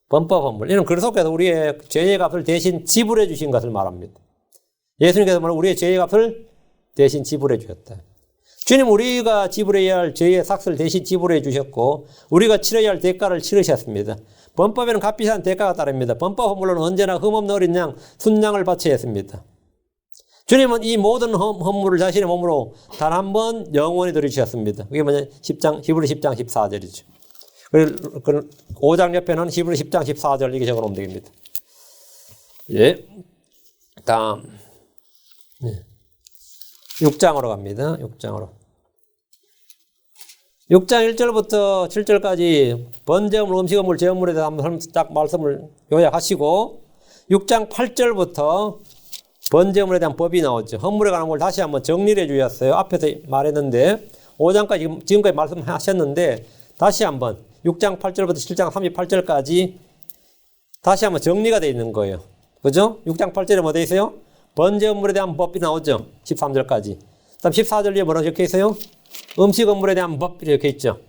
범법 헌물. 이는 그 속에서 우리의 죄의 값을 대신 지불해 주신 것을 말합니다. 예수님께서 우리의 죄의 값을 대신 지불해 주셨다. 주님 우리가 지불해야 할 죄의 삭스를 대신 지불해 주셨고 우리가 치러야 할 대가를 치르셨습니다. 범법에는 값비싼 대가가 따릅니다. 범법 헌물로는 언제나 흠없는 어린 양, 순양을 바쳐야 했습니다. 주님은 이 모든 헌물을 자신의 몸으로 단 한 번 영원히 들이주셨습니다. 그게 뭐냐? 히브리 10장 14절이죠. 5장 옆에는 히브리 10장 14절 이렇게 적어놓으면 됩니다. 예. 다음. 네. 6장으로 갑니다. 6장으로. 6장 1절부터 7절까지 번제물, 음식물, 제물에 대한 딱 말씀을 요약하시고 6장 8절부터 번제물에 대한 법이 나오죠. 헌물에 관한 걸 다시 한번 정리를 해 주셨어요. 앞에서 말했는데 5장까지 지금까지 말씀하셨는데 다시 한번 6장 8절부터 7장 38절까지 다시 한번 정리가 되어 있는 거예요. 그죠? 6장 8절에 뭐 되어 있어요? 번제물에 대한 법이 나오죠. 13절까지. 그다음 14절에 뭐라고 적혀 있어요? 음식 헌물에 대한 법 이렇게 있죠.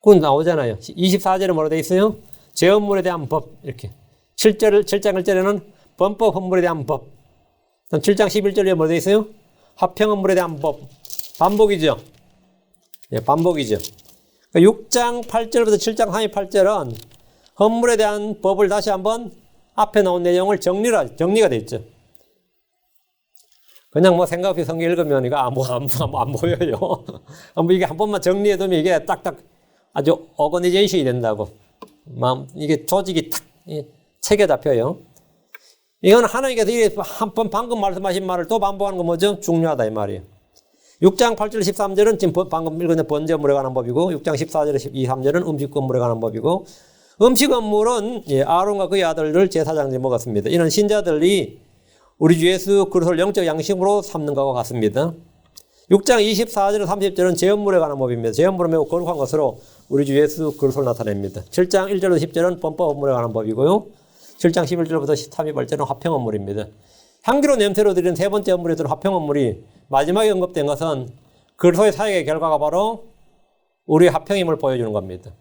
그건 나오잖아요. 24절에 뭐라고 되어 있어요? 제헌물에 대한 법 이렇게. 7장 1절에는 범법 헌물에 대한 법. 7장 11절에 뭐라고 되어 있어요? 합평 헌물에 대한 법. 반복이죠. 예, 반복이죠. 6장 8절부터 7장 38절은 헌물에 대한 법을 다시 한번 앞에 나온 내용을 정리가 되어 있죠. 그냥 뭐 생각 없이 성경 읽으면 이거 안 보여요. 이게 한 번만 정리해두면 이게 딱딱 아주 오거니제이션이 된다고. 이게 조직이 탁 체계 잡혀요. 이건 하나님께서 한 번 방금 말씀하신 말을 또 반복하는 거 뭐죠? 중요하다 이 말이에요. 6장 8절 13절은 지금 방금 읽은 번제물에 관한 법이고 6장 14절 2, 3절은 음식 건물에 관한 법이고 음식 건물은 아론과 그의 아들들 제사장들이 먹었습니다. 이는 신자들이 우리 주 예수 그리스도를 영적 양식으로 삼는 것과 같습니다. 6장 24절 30절은 제헌물에 관한 법입니다. 제헌물은 매우 거룩한 것으로 우리 주 예수 그리스도를 나타냅니다. 7장 1절부터 10절은 범법 업물에 관한 법이고요. 7장 11절부터 32절은 화평 업물입니다. 향기로운 냄새로 드리는 세 번째 업물에 들은 화평 업물이 마지막에 언급된 것은 그리스도의 사역의 결과가 바로 우리의 화평임을 보여주는 겁니다.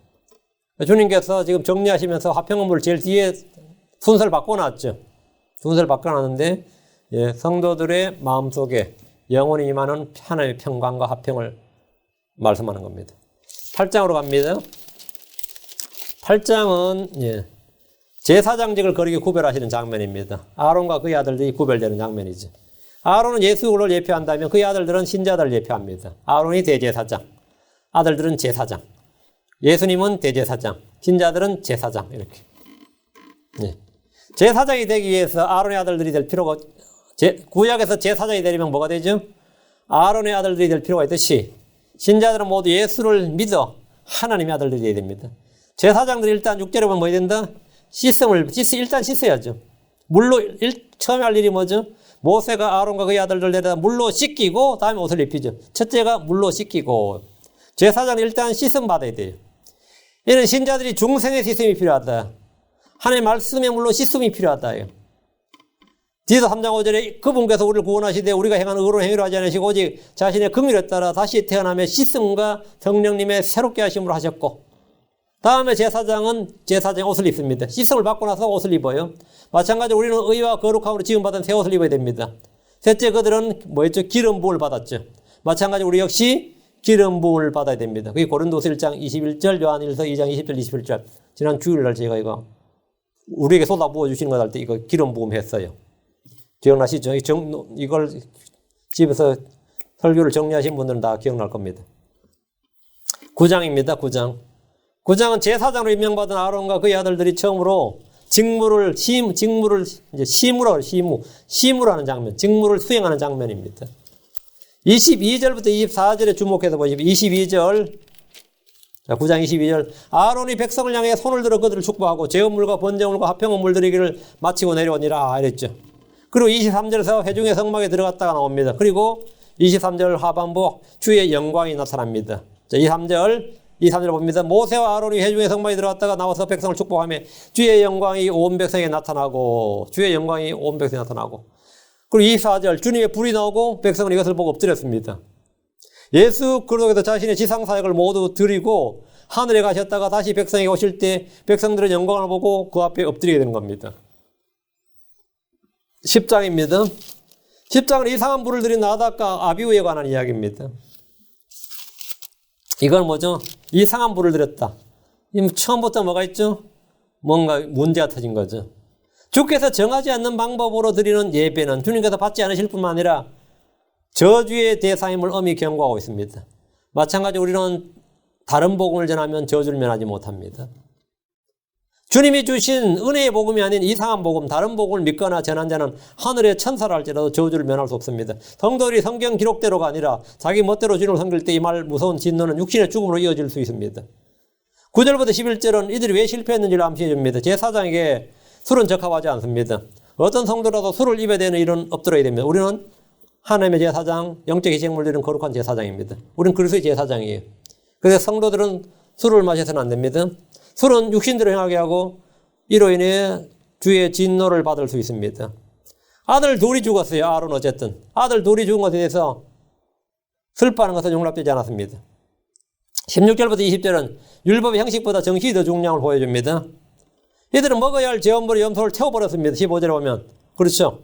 주님께서 지금 정리하시면서 화평 업물을 제일 뒤에 순서를 바꿔놨죠. 순서를 바꿔놨는데 성도들의 마음속에 영원히 임하는 하나님의 평강과 화평을 말씀하는 겁니다. 8장으로 갑니다. 8장은 제사장직을 거룩히 구별하시는 장면입니다. 아론과 그의 아들들이 구별되는 장면이죠. 아론은 예수를 예표한다면 그의 아들들은 신자들을 예표합니다. 아론이 대제사장, 아들들은 제사장. 예수님은 대제사장, 신자들은 제사장. 이렇게. 제사장이 되기 위해서 아론의 아들들이 될 필요가 구약에서 제사장이 되려면 뭐가 되죠? 아론의 아들들이 될 필요가 있듯이 신자들은 모두 예수를 믿어 하나님의 아들들이 되어야 됩니다. 제사장들이 일단 6절에 보면 뭐 해야 된다? 일단 씻어야죠. 물로 처음에 할 일이 뭐죠? 모세가 아론과 그의 아들들 데려다 물로 씻기고 다음에 옷을 입히죠. 첫째가 물로 씻기고 제사장은 일단 씻음 받아야 돼요. 이는 신자들이 중생의 씻음이 필요하다. 하나님의 말씀의 물로 씻음이 필요하다. 디도 3장 5절에 그분께서 우리를 구원하시되 우리가 행하는 의로운 행위로 하지 않으시고 오직 자신의 긍휼에 따라 다시 태어나며 씻음과 성령님의 새롭게 하심으로 하셨고 다음에 제사장은 제사장의 옷을 입습니다. 씻음을 받고 나서 옷을 입어요. 마찬가지로 우리는 의와 거룩함으로 지음받은 새 옷을 입어야 됩니다. 셋째 그들은 뭐였죠? 기름 부음을 받았죠. 마찬가지로 우리 역시 기름 부음을 받아야 됩니다. 그게 고린도서 1장 21절, 요한일서 2장 20절, 21절. 지난 주일날 제가 이거 우리에게 쏟아 부어주시는 것 할 때 이거 기름 부음 했어요. 기억나시죠? 이걸 집에서 설교를 정리하신 분들은 다 기억날 겁니다. 9장입니다. 9장. 9장은 제사장으로 임명받은 아론과 그의 아들들이 처음으로 직무를 시무라는 장면, 직무를 수행하는 장면입니다. 22절부터 24절에 주목해서 보시면 22절, 자, 9장 22절. 아론이 백성을 향해 손을 들어 그들을 축복하고 제헌물과 번제물과 화평헌물 드리기를 마치고 내려오니라 이랬죠. 그리고 23절에서 회중의 성막에 들어갔다가 나옵니다. 그리고 23절 하반부 주의 영광이 나타납니다. 자, 23절 봅니다. 모세와 아론이 회중의 성막에 들어갔다가 나와서 백성을 축복하며 주의 영광이 온 백성에 나타나고 그리고 24절 주님의 불이 나오고 백성은 이것을 보고 엎드렸습니다. 예수 그리스도께서 자신의 지상사역을 모두 드리고 하늘에 가셨다가 다시 백성에게 오실 때 백성들은 영광을 보고 그 앞에 엎드리게 되는 겁니다. 10장입니다. 10장은 이상한 불을 들인 나답과 아비후에 관한 이야기입니다. 이건 뭐죠? 이상한 불을 들였다. 처음부터 뭐가 있죠? 뭔가 문제가 터진 거죠. 주께서 정하지 않는 방법으로 드리는 예배는 주님께서 받지 않으실 뿐만 아니라 저주의 대상임을 엄히 경고하고 있습니다. 마찬가지로 우리는 다른 복음을 전하면 저주를 면하지 못합니다. 주님이 주신 은혜의 복음이 아닌 이상한 복음, 다른 복음을 믿거나 전한 자는 하늘의 천사라 할지라도 저주를 면할 수 없습니다. 성도들이 성경 기록대로가 아니라 자기 멋대로 주님을 섬길 때 이 말 무서운 진노는 육신의 죽음으로 이어질 수 있습니다. 9절부터 11절은 이들이 왜 실패했는지를 암시해 줍니다. 제사장에게 술은 적합하지 않습니다. 어떤 성도라도 술을 입에 대는 일은 없들어야 됩니다. 우리는 하나님의 제사장, 영적 희생물 드리는 거룩한 제사장입니다. 우리는 그리스도의 제사장이에요. 그래서 성도들은 술을 마셔서는 안 됩니다. 술은 육신대로 행하게 하고 이로 인해 주의 진노를 받을 수 있습니다. 아들 둘이 죽었어요. 아론 어쨌든. 아들 둘이 죽은 것에 대해서 슬퍼하는 것은 용납되지 않았습니다. 16절부터 20절은 율법의 형식보다 정신이 더 중요함을 보여줍니다. 이들은 먹어야 할 제헌물의 염소를 태워버렸습니다. 15절에 보면. 그렇죠.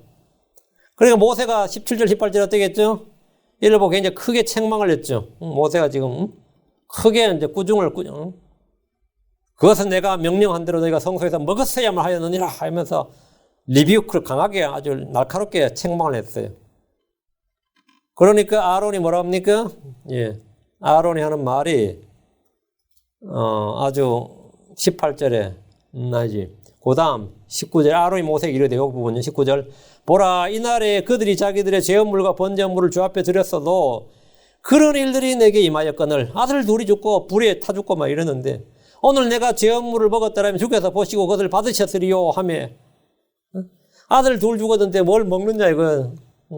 그러니까 모세가 17절, 18절에 어떻게 했죠? 이를 보고 굉장히 크게 책망을 했죠. 모세가 지금 크게 이제 그것은 내가 명령한 대로 너희가 성소에서 먹었어야만 하였느니라 하면서 리뷰크를 강하게 아주 날카롭게 책망을 했어요. 그러니까 아론이 뭐라 합니까? 아론이 하는 말이 아주 18절에 그 다음 19절 아론이 모세에게 이르되 이 부분은 19절 보라 이날에 그들이 자기들의 제헌물과 번제물을 주 앞에 드렸어도 그런 일들이 내게 임하였거늘 아들 둘이 죽고 불에 타 죽고 막 이러는데 오늘 내가 제헌물을 먹었더라면 주께서 보시고 그것을 받으셨으리요 하며 아들 둘 죽었는데 뭘 먹느냐 이거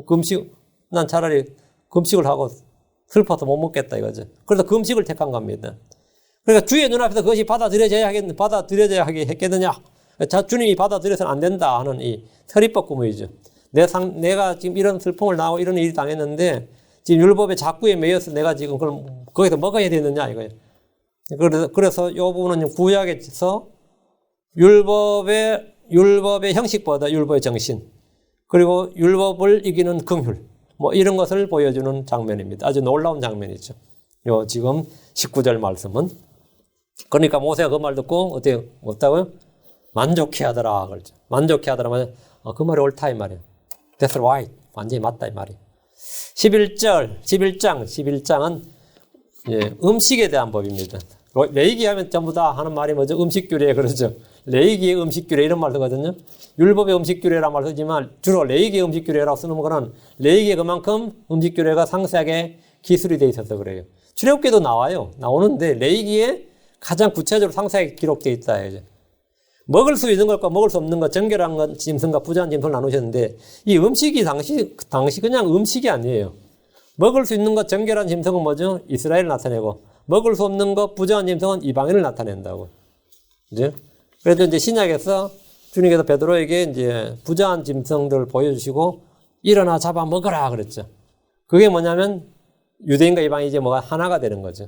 금식 난 차라리 금식을 하고 슬퍼서 못 먹겠다 이거죠. 그래서 금식을 택한 겁니다. 그러니까 주의 눈앞에서 그것이 받아들여져야 하게 했겠느냐? 주님이 받아들여서는 안 된다 하는 이 서리법구무이죠. 내가 지금 이런 슬픔을 당하고 이런 일이 당했는데 지금 율법의 작구에 매여서 내가 지금 그걸 거기서 먹어야 되느냐 이거예요. 그래서 이 부분은 구약에서 율법의 형식보다 율법의 정신, 그리고 율법을 이기는 긍휼, 뭐 이런 것을 보여주는 장면입니다. 아주 놀라운 장면이죠. 요 지금 19절 말씀은. 그러니까 모세가 그 말 듣고 어때요? 없다고요? 만족해 하더라. 그렇죠. 만족해 하더라. 그 말이 옳다 이 말이에요. That's right. 완전히 맞다 이 말이에요. 11장은 음식에 대한 법입니다. 레이기 하면 전부 다 하는 말이 뭐죠? 음식규례 그러죠. 레이기의 음식규례 이런 말 쓰거든요. 율법의 음식규례란 말 쓰지만 주로 레이기의 음식규례라고 쓰는 거는 레이기에 그만큼 음식규례가 상세하게 기술이 돼 있어서 그래요. 출애굽기도 나오는데 레이기에 가장 구체적으로 상세하게 기록되어 있다. 이제. 먹을 수 있는 것과 먹을 수 없는 것, 정결한 짐승과 부정한 짐승을 나누셨는데 이 음식이 당시 그냥 음식이 아니에요. 먹을 수 있는 것, 정결한 짐승은 뭐죠? 이스라엘을 나타내고 먹을 수 없는 것, 부정한 짐승은 이방인을 나타낸다고. 이제 그래도 이제 신약에서 주님께서 베드로에게 이제 부정한 짐승들을 보여주시고 일어나 잡아 먹어라 그랬죠. 그게 뭐냐면 유대인과 이방인이 이제 뭐가 하나가 되는 거죠.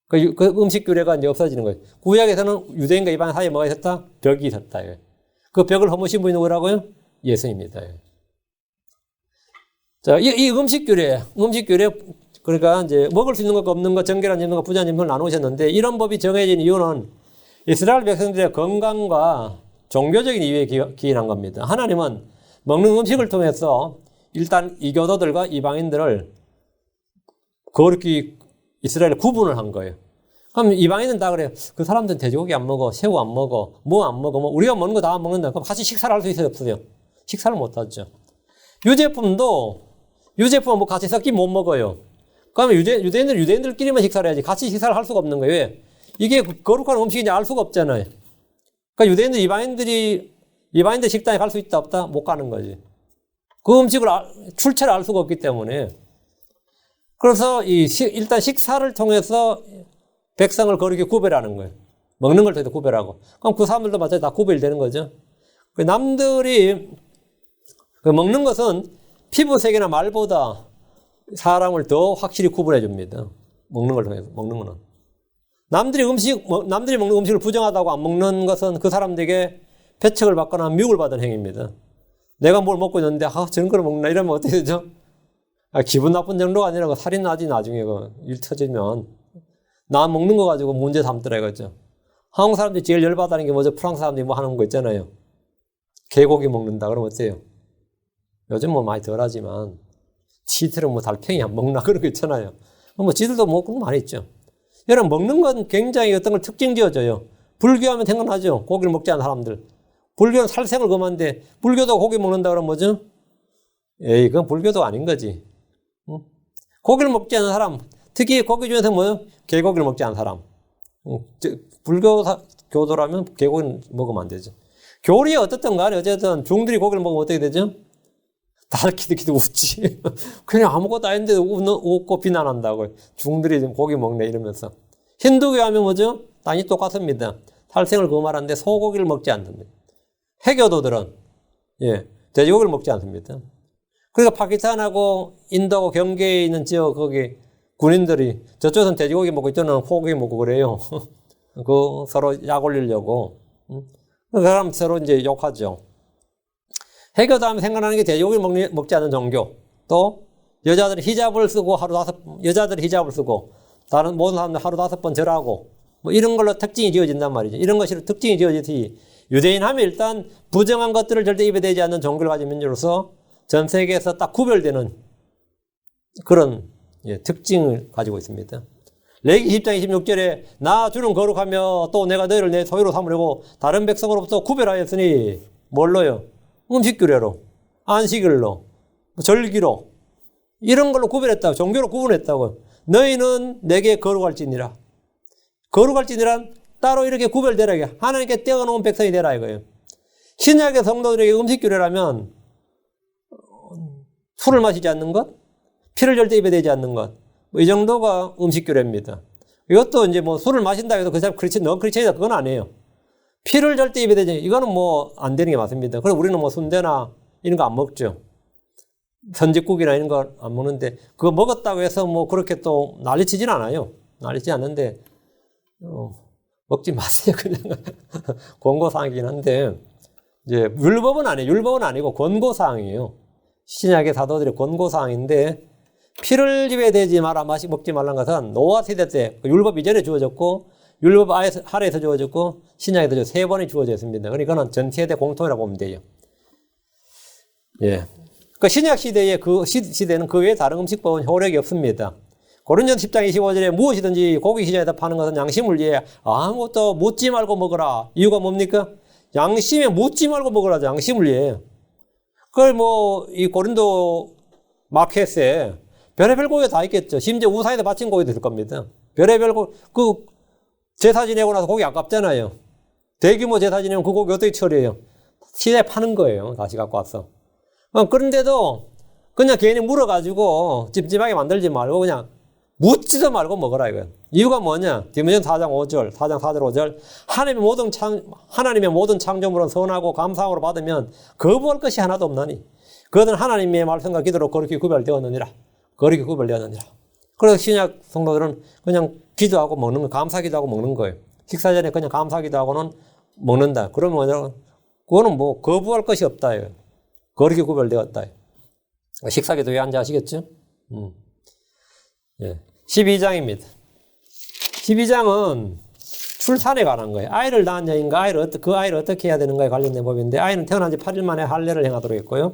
그 음식 규례가 이제 없어지는 거예요. 구약에서는 유대인과 이방인 사이에 뭐가 있었다? 벽이 있었다. 그 벽을 허무신 분이 누구라고요? 예수입니다. 자, 이 음식 규례, 그러니까 이제 먹을 수 있는 것과 없는 것, 정결한 짐승과 부정한 짐승을 나누셨는데 이런 법이 정해진 이유는 이스라엘 백성들의 건강과 종교적인 이유에 기인한 겁니다. 하나님은 먹는 음식을 통해서 일단 이교도들과 이방인들을 거룩히 이스라엘에 구분을 한 거예요. 그럼 이방인은 다 그래요. 그 사람들은 돼지고기 안 먹어, 새우 안 먹어, 뭐 안 먹어, 뭐 우리가 먹는 거 다 안 먹는다. 그럼 같이 식사를 할 수 있어요, 없어요? 식사를 못 하죠. 유제품은 뭐 같이 섞기 못 먹어요. 그러면 유대인들끼리만 식사를 해야지 같이 식사를 할 수가 없는 거예요. 왜? 이게 거룩한 음식인지 알 수가 없잖아요. 그러니까 이방인들 식당에 갈 수 있다 없다? 못 가는 거지. 그 음식을 출처를 알 수가 없기 때문에. 그래서 일단 식사를 통해서 백성을 거룩히 구별하는 거예요. 먹는 걸 통해서 구별하고. 그럼 그 사람들도 마찬가지로 다 구별되는 거죠. 남들이 먹는 것은 피부색이나 말보다 사람을 더 확실히 구분해 줍니다. 먹는 걸 통해서, 먹는 거는. 남들이 먹는 음식을 부정하다고 안 먹는 것은 그 사람들에게 배척을 받거나 미움을 받은 행위입니다. 내가 뭘 먹고 있는데, 저런 걸 먹나? 이러면 어떻게 되죠? 기분 나쁜 정도가 아니라 살이 나지, 나중에 일 터지면. 나 먹는 거 가지고 문제 삼더라 이거죠. 한국 사람들이 제일 열받아하는 게 뭐죠? 프랑스 사람들이 뭐 하는 거 있잖아요. 개고기 먹는다. 그러면 어때요? 요즘 뭐 많이 덜 하지만, 지들은 뭐 달팽이 안 먹나? 그런 거 있잖아요. 뭐 지들도 먹고 많이 있죠. 여러분, 먹는 건 굉장히 어떤 걸 특징 지어줘요. 불교하면 생각나죠? 고기를 먹지 않는 사람들. 불교는 살생을 금하는데, 불교도 고기 먹는다 그러면 뭐죠? 에이, 그건 불교도 아닌 거지. 응? 고기를 먹지 않는 사람, 특히 고기 중에서 뭐요? 개고기를 먹지 않는 사람. 교도라면 개고기는 먹으면 안 되죠. 교리에 어떻든 간에 어쨌든 중들이 고기를 먹으면 어떻게 되죠? 다들 키득키득 웃지. 그냥 아무것도 아닌데 웃고 비난한다고. 중들이 고기 먹네 이러면서. 힌두교 하면 뭐죠? 당연히 똑같습니다. 살생을 금하는데 소고기를 먹지 않습니다. 해교도들은 돼지고기를 먹지 않습니다. 그러니까 파키스탄하고 인도하고 경계에 있는 지역 거기 군인들이 저쪽에서는 돼지고기 먹고 이쪽은 소고기 먹고 그래요. 그 서로 약 올리려고. 그 사람 서로 이제 욕하죠. 해교도 하면 생각나는 게 돼지고기를 먹지 않는 종교. 또 여자들이 히잡을 쓰고 다른 모든 사람들 하루 5번 절하고 뭐 이런 걸로 특징이 지어진단 말이죠. 이런 것이 특징이 지어지듯이 유대인 하면 일단 부정한 것들을 절대 입에 대지 않는 종교를 가진 민족으로서 전 세계에서 딱 구별되는 그런 특징을 가지고 있습니다. 레위기 10장 26절에 나 주는 거룩하며 또 내가 너희를 내 소유로 삼으려고 다른 백성으로부터 구별하였으니 뭘로요? 음식규례로, 안식일로, 절기로 이런 걸로 구별했다고, 종교로 구분했다고. 너희는 내게 거룩할지니라. 거룩할지니란 따로 이렇게 구별되라. 하나님께 떼어놓은 백성이 되라 이거예요. 신약의 성도들에게 음식규례라면 술을 마시지 않는 것, 피를 절대 입에 대지 않는 것, 이 정도가 음식규례입니다. 이것도 이제 뭐 술을 마신다 해도 그 사람 너 크리스천이다 그건 아니에요. 피를 절대 입에 대지 이거는 뭐 안 되는 게 맞습니다. 그래서 우리는 뭐 순대나 이런 거 안 먹죠. 선짓국이나 이런 거 안 먹는데 그거 먹었다고 해서 뭐 그렇게 또 난리치진 않아요. 난리치지 않는데 먹지 마세요. 그냥 권고사항이긴 한데 이제 율법은 아니에요. 율법은 아니고 권고사항이에요. 신약의 사도들의 권고사항인데 피를 입에 대지 마라 먹지 말라는 것은 노아 세대 때 율법 이전에 주어졌고 율법 아래에서 주어졌고 신약에서 3번이 주어져 있습니다. 그러니까 이거는 전 세대 공통이라고 보면 돼요. 예. 그 신약 시대의 그 시대는 그 외에 다른 음식법은 효력이 없습니다. 고린도전서 10장 25절에 무엇이든지 고기 시장에다 파는 것은 양심을 위해 아무것도 묻지 말고 먹어라. 이유가 뭡니까? 양심에 묻지 말고 먹으라. 양심을 위해. 그걸 뭐 이 고린도 마켓에 별의별 고기가 다 있겠죠. 심지어 우사에다 바친 고기도 있을 겁니다. 별의별 그 제사 지내고 나서 고기 아깝잖아요. 대규모 제사 지내면 그 고기 어떻게 처리해요? 시장에 파는 거예요. 다시 갖고 와서. 그런데도 그냥 괜히 물어가지고 찝찝하게 만들지 말고 그냥 묻지도 말고 먹어라 이거예요. 이유가 뭐냐? 디모데전서 4장 5절, 4장 4절 5절 하나님의 모든 창조물은 선하고 감사함으로 받으면 거부할 것이 하나도 없나니 그것은 하나님의 말씀과 기도로 거룩히 구별되었느니라. 거룩히 구별되었느니라. 그래서 신약 성도들은 그냥 기도하고 먹는 거, 감사 기도하고 먹는 거예요. 식사 전에 그냥 감사 기도하고는 먹는다. 그러면 뭐냐? 그거는 뭐 거부할 것이 없다. 거룩히 구별되었다. 식사 기도 왜 한지 아시겠죠? 예. 12장입니다. 12장은 출산에 관한 거예요. 아이를 낳은 여인과 그 아이를 어떻게 해야 되는가에 관련된 법인데 아이는 태어난 지 8일 만에 할례를 행하도록 했고요.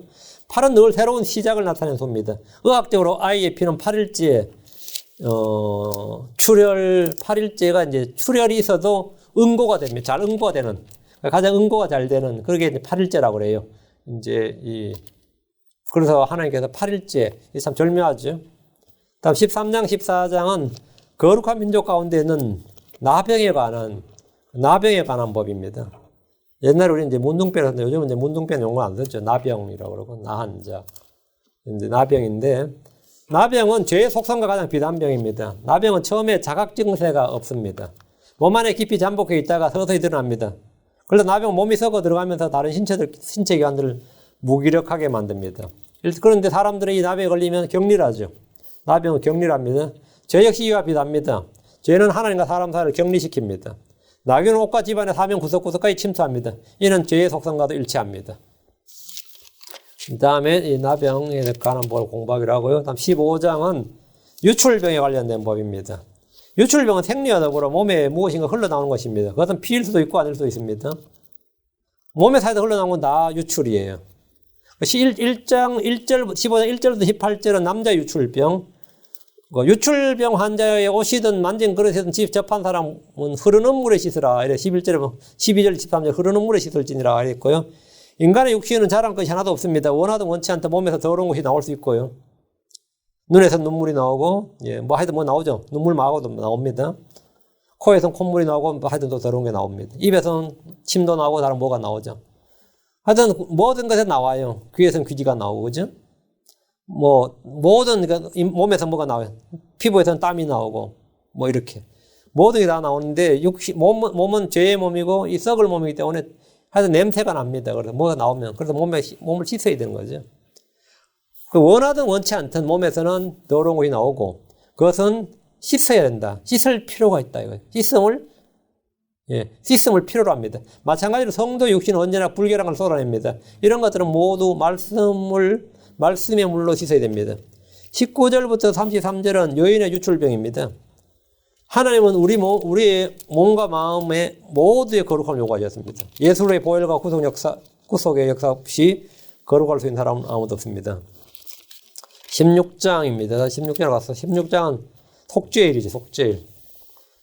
8은 늘 새로운 시작을 나타내는 소입니다. 의학적으로 아이의 피는 8일째 출혈 8일째가 이제 출혈이 있어도 응고가 됩니다. 잘 응고가 되는 가장 응고가 잘 되는 그게 이제 8일째라고 그래요. 이제 그래서 하나님께서 8일째 참 절묘하죠. 다음 13장 14장은 거룩한 민족 가운데는 나병에 관한 법입니다. 옛날에 우리 이제 문둥병을 썼는데 요즘은 이제 문둥병 용어 안 썼죠. 나병이라고 그러고 나한자. 이제 나병인데 나병은 죄의 속성과 가장 비슷한 병입니다. 나병은 처음에 자각 증세가 없습니다. 몸 안에 깊이 잠복해 있다가 서서히 드러납니다. 그래서 나병은 몸이 썩어 들어가면서 다른 신체 기관들을 무기력하게 만듭니다. 그런데 사람들이 이 나병에 걸리면 격리하죠. 나병은 격리합니다. 죄 역시 이와 비슷합니다. 죄는 하나님과 사람 사이를 격리시킵니다. 나귀는 옷과 집안의 사면 구석구석까지 침투합니다. 이는 죄의 속성과도 일치합니다. 그 다음에 이 나병에 관한 법을 공부하기로 하고요. 다음 15장은 유출병에 관련된 법입니다. 유출병은 생리와 더불어 몸에 무엇인가 흘러나오는 것입니다. 그것은 피일 수도 있고 아닐 수도 있습니다. 몸에 사이에서 흘러나오는 건 다 유출이에요. 15장 1절부터 18절은 남자 유출병. 유출병 환자의 옷이든 만진 그릇이든 접한 사람은 흐르는 물에 씻으라. 이래 11절, 12절, 13절 흐르는 물에 씻을지니라 했고요. 인간의 육신은 자랑할 것이 하나도 없습니다. 원하든 원치 않든 몸에서 더러운 것이 나올 수 있고요. 눈에서 눈물이 나오고, 뭐 하여튼 뭐 나오죠. 눈물 마고도 나옵니다. 코에서는 콧물이 나오고, 뭐 하여튼 또 더러운 게 나옵니다. 입에서는 침도 나오고, 다른 뭐가 나오죠. 하여튼 모든 것에 나와요. 귀에서는 귀지가 나오고, 그죠? 뭐, 모든, 몸에서 뭐가 나와요. 피부에서는 땀이 나오고, 뭐 이렇게. 모든 게 다 나오는데, 몸은 죄의 몸이고, 이 썩을 몸이기 때문에 하여튼 냄새가 납니다. 그래서 뭐가 나오면. 그래서 몸을 씻어야 되는 거죠. 원하든 원치 않든 몸에서는 더러운 것이 나오고, 그것은 씻어야 된다. 씻을 필요가 있다. 이거예요. 씻음을 필요로 합니다. 마찬가지로 성도 육신은 언제나 불결한 걸 쏟아냅니다. 이런 것들은 모두 말씀의 물로 씻어야 됩니다. 19절부터 33절은 여인의 유출병입니다. 하나님은 우리의 몸과 마음에 모두의 거룩함을 요구하셨습니다. 예수의 보혈과 구속의 역사 없이 거룩할 수 있는 사람은 아무도 없습니다. 16장입니다. 16장으로 가서 16장은 속죄일이죠. 속죄일.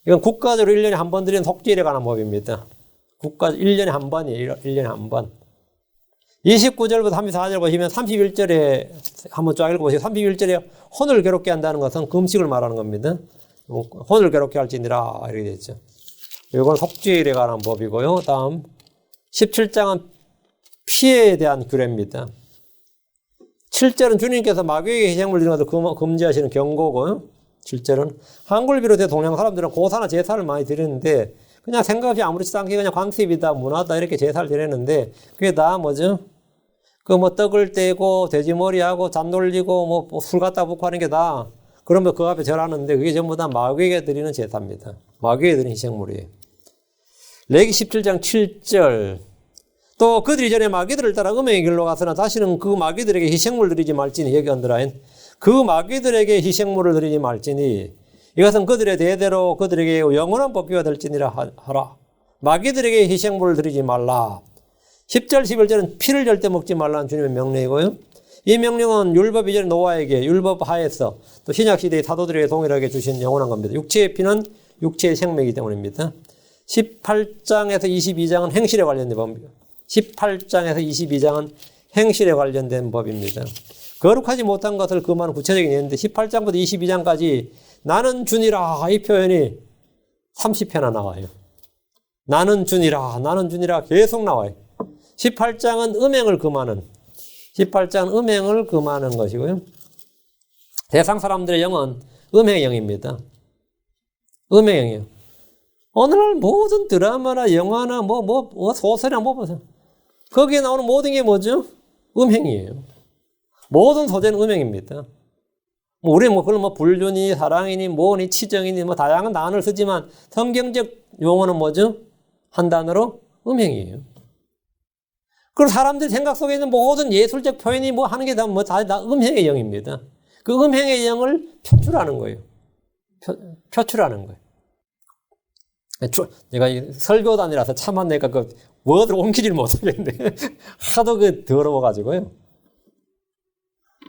이건 국가적으로 1년에 한 번 드리는 속죄일에 관한 법입니다. 1년에 한 번이에요. 1년에 한 번. 29절부터 34절 보시면 31절에 한번 쫙 읽어보세요. 31절에 혼을 괴롭게 한다는 것은 금식을 말하는 겁니다. 혼을 괴롭게 할지니라 이렇게 되죠. 이건 속죄일에 관한 법이고요. 다음 17장은 피해에 대한 규례입니다. 7절은 주님께서 마귀에게 희생물 드리는 것을 금지하시는 경고고요. 실제로는. 한국을 비롯해 동양 사람들은 고사나 제사를 많이 드리는데 그냥 생각 없이 아무렇지도 않게 그냥 관습이다, 문화다 이렇게 제사를 드리는데 그게 다 뭐죠? 그 뭐 떡을 떼고 돼지머리하고 잔 돌리고 뭐 술 갖다 붓고 하는 게 다 그러면 그 앞에 절하는데 그게 전부 다 마귀에게 드리는 제사입니다. 마귀에게 드리는 희생물이에요. 레위기 17장 7절 또 그들이 전에 마귀들을 따라 음행의 길로 가서나 다시는 그 마귀들에게 희생물 드리지 말지니 여기 언더라인 그 마귀들에게 희생물을 드리지 말지니 이것은 그들의 대대로 그들에게 영원한 법규가 될지니라 하라. 마귀들에게 희생물을 드리지 말라. 10절 11절은 피를 절대 먹지 말라는 주님의 명령이고요. 이 명령은 율법 이전의 노아에게 율법 하에서 또 신약시대의 사도들에게 동일하게 주신 영원한 겁니다. 육체의 피는 육체의 생명이기 때문입니다. 18장에서 22장은 행실에 관련된 법입니다. 18장에서 22장은 행실에 관련된 법입니다. 거룩하지 못한 것을 금하는 구체적인 예인데 18장부터 22장까지 나는 주니라 이 표현이 30회나 나와요. 나는 주니라 계속 나와요. 18장은 음행을 금하는 18장은 음행을 금하는 것이고요. 대상 사람들의 영은 음행의 영입니다. 음행의 영이에요. 오늘날 모든 드라마나 영화나 소설이나 보세요. 거기에 나오는 모든 게 뭐죠? 음행이에요. 모든 소재는 음행입니다. 우리 그걸 불륜이, 사랑이니, 뭐니, 치정이니, 다양한 단어를 쓰지만 성경적 용어는 뭐죠? 한 단어로 음행이에요. 그리고 사람들 생각 속에 있는 모든 예술적 표현이 하는 게 다 음행의 영입니다. 그 음행의 영을 표출하는 거예요. 표출하는 거예요. 내가 설교단이라서 차마 내가 그 워드를 옮기지를 못하겠는데 하도 더러워가지고요.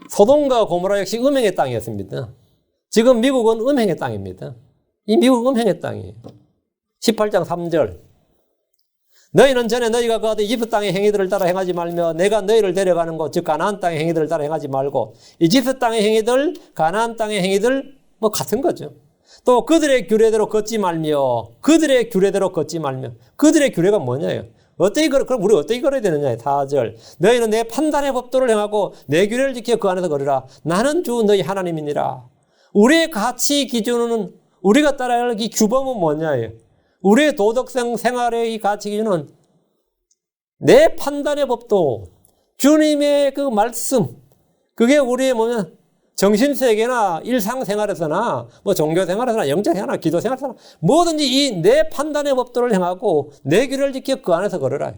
소돔과 고모라 역시 음행의 땅이었습니다. 지금 미국은 음행의 땅입니다. 이 미국 음행의 땅이에요. 18장 3절 너희는 전에 너희가 그 이집트 땅의 행위들을 따라 행하지 말며 내가 너희를 데려가는 곳 즉 가나안 땅의 행위들을 따라 행하지 말고 이집트 땅의 행위들 가나안 땅의 행위들 같은 거죠. 또 그들의 규례대로 걷지 말며 그들의 규례가 뭐냐요? 그럼 우리 어떻게 걸어야 되느냐? 4절 너희는 내 판단의 법도를 행하고 내 규례를 지켜 그 안에서 걸으라. 나는 주 너희 하나님이니라. 우리의 가치 기준은 우리가 따라야 할 이 규범은 뭐냐요? 우리의 도덕성 생활의 이 가치 기준은 내 판단의 법도 주님의 그 말씀 그게 우리의 정신세계나 일상생활에서나 종교생활에서나 영적생활이나 기도생활에서나 뭐든지 이 내 판단의 법도를 행하고 내 길을 지켜 그 안에서 걸어라.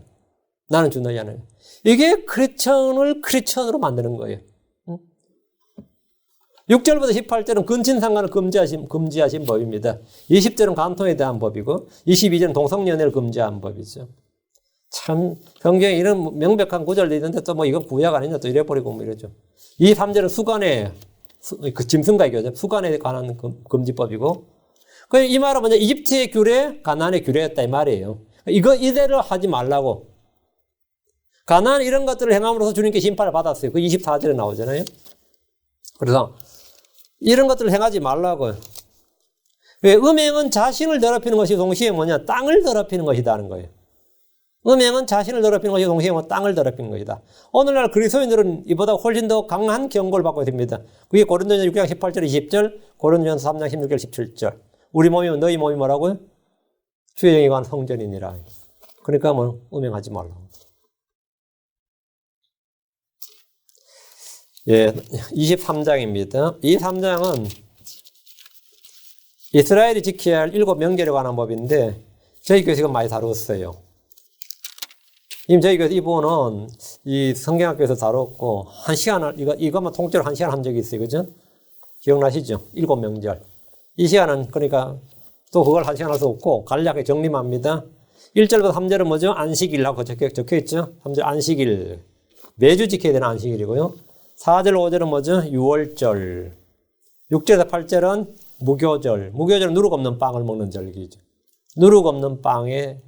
나는 주 너희 하나님. 이게 크리스천으로 만드는 거예요. 6절부터 18절은 근친상간을 금지하신 법입니다. 20절은 간통에 대한 법이고 22절은 동성연애를 금지한 법이죠. 참 성경에 이런 명백한 구절도 있는데 또 이건 구약 아니냐 또 이래버리고 이러죠. 23절은 수간에 짐승과의 교제, 수간에 관한 금지법이고 이 말은 뭐냐 이집트의 규례, 가나안의 규례였다 이 말이에요. 이대로 하지 말라고. 가나안 이런 것들을 행함으로써 주님께 심판을 받았어요. 그 24절에 나오잖아요. 그래서 이런 것들을 행하지 말라고요. 왜? 음행은 자신을 더럽히는 것이 동시에 땅을 더럽히는 것이다는 거예요. 음행은 자신을 더럽히는 것이 동시에 땅을 더럽히는 것이다. 오늘날 그리스도인들은 이보다 훨씬 더 강한 경고를 받고 있습니다. 그게 고린도전서 6장 18절 20절, 고린도전서 3장 16절 17절. 우리 몸이 너희 몸이 뭐라고요? 주의 영에 관한 성전이니라. 그러니까 음행하지 말라고. 예, 23장입니다. 이 3장은 이스라엘이 지켜야 할 7명절에 관한 법인데 저희 교회에서 많이 다뤘어요. 이미 저희 교회에서 이 부분은 이 성경학교에서 다뤘고 1시간을 이것만 통째로 1시간 한 적이 있어요. 그죠? 기억나시죠? 7명절. 이 시간은 그러니까 또 그걸 1시간 할 수 없고 간략하게 정리만 합니다. 1절부터 3절은 뭐죠? 안식일이라고 적혀있죠? 3절 안식일. 매주 지켜야 되는 안식일이고요. 4절, 5절은 뭐죠? 6월절. 6절에서 8절은 무교절. 무교절은 누룩 없는 빵을 먹는 절기죠. 누룩 없는 빵의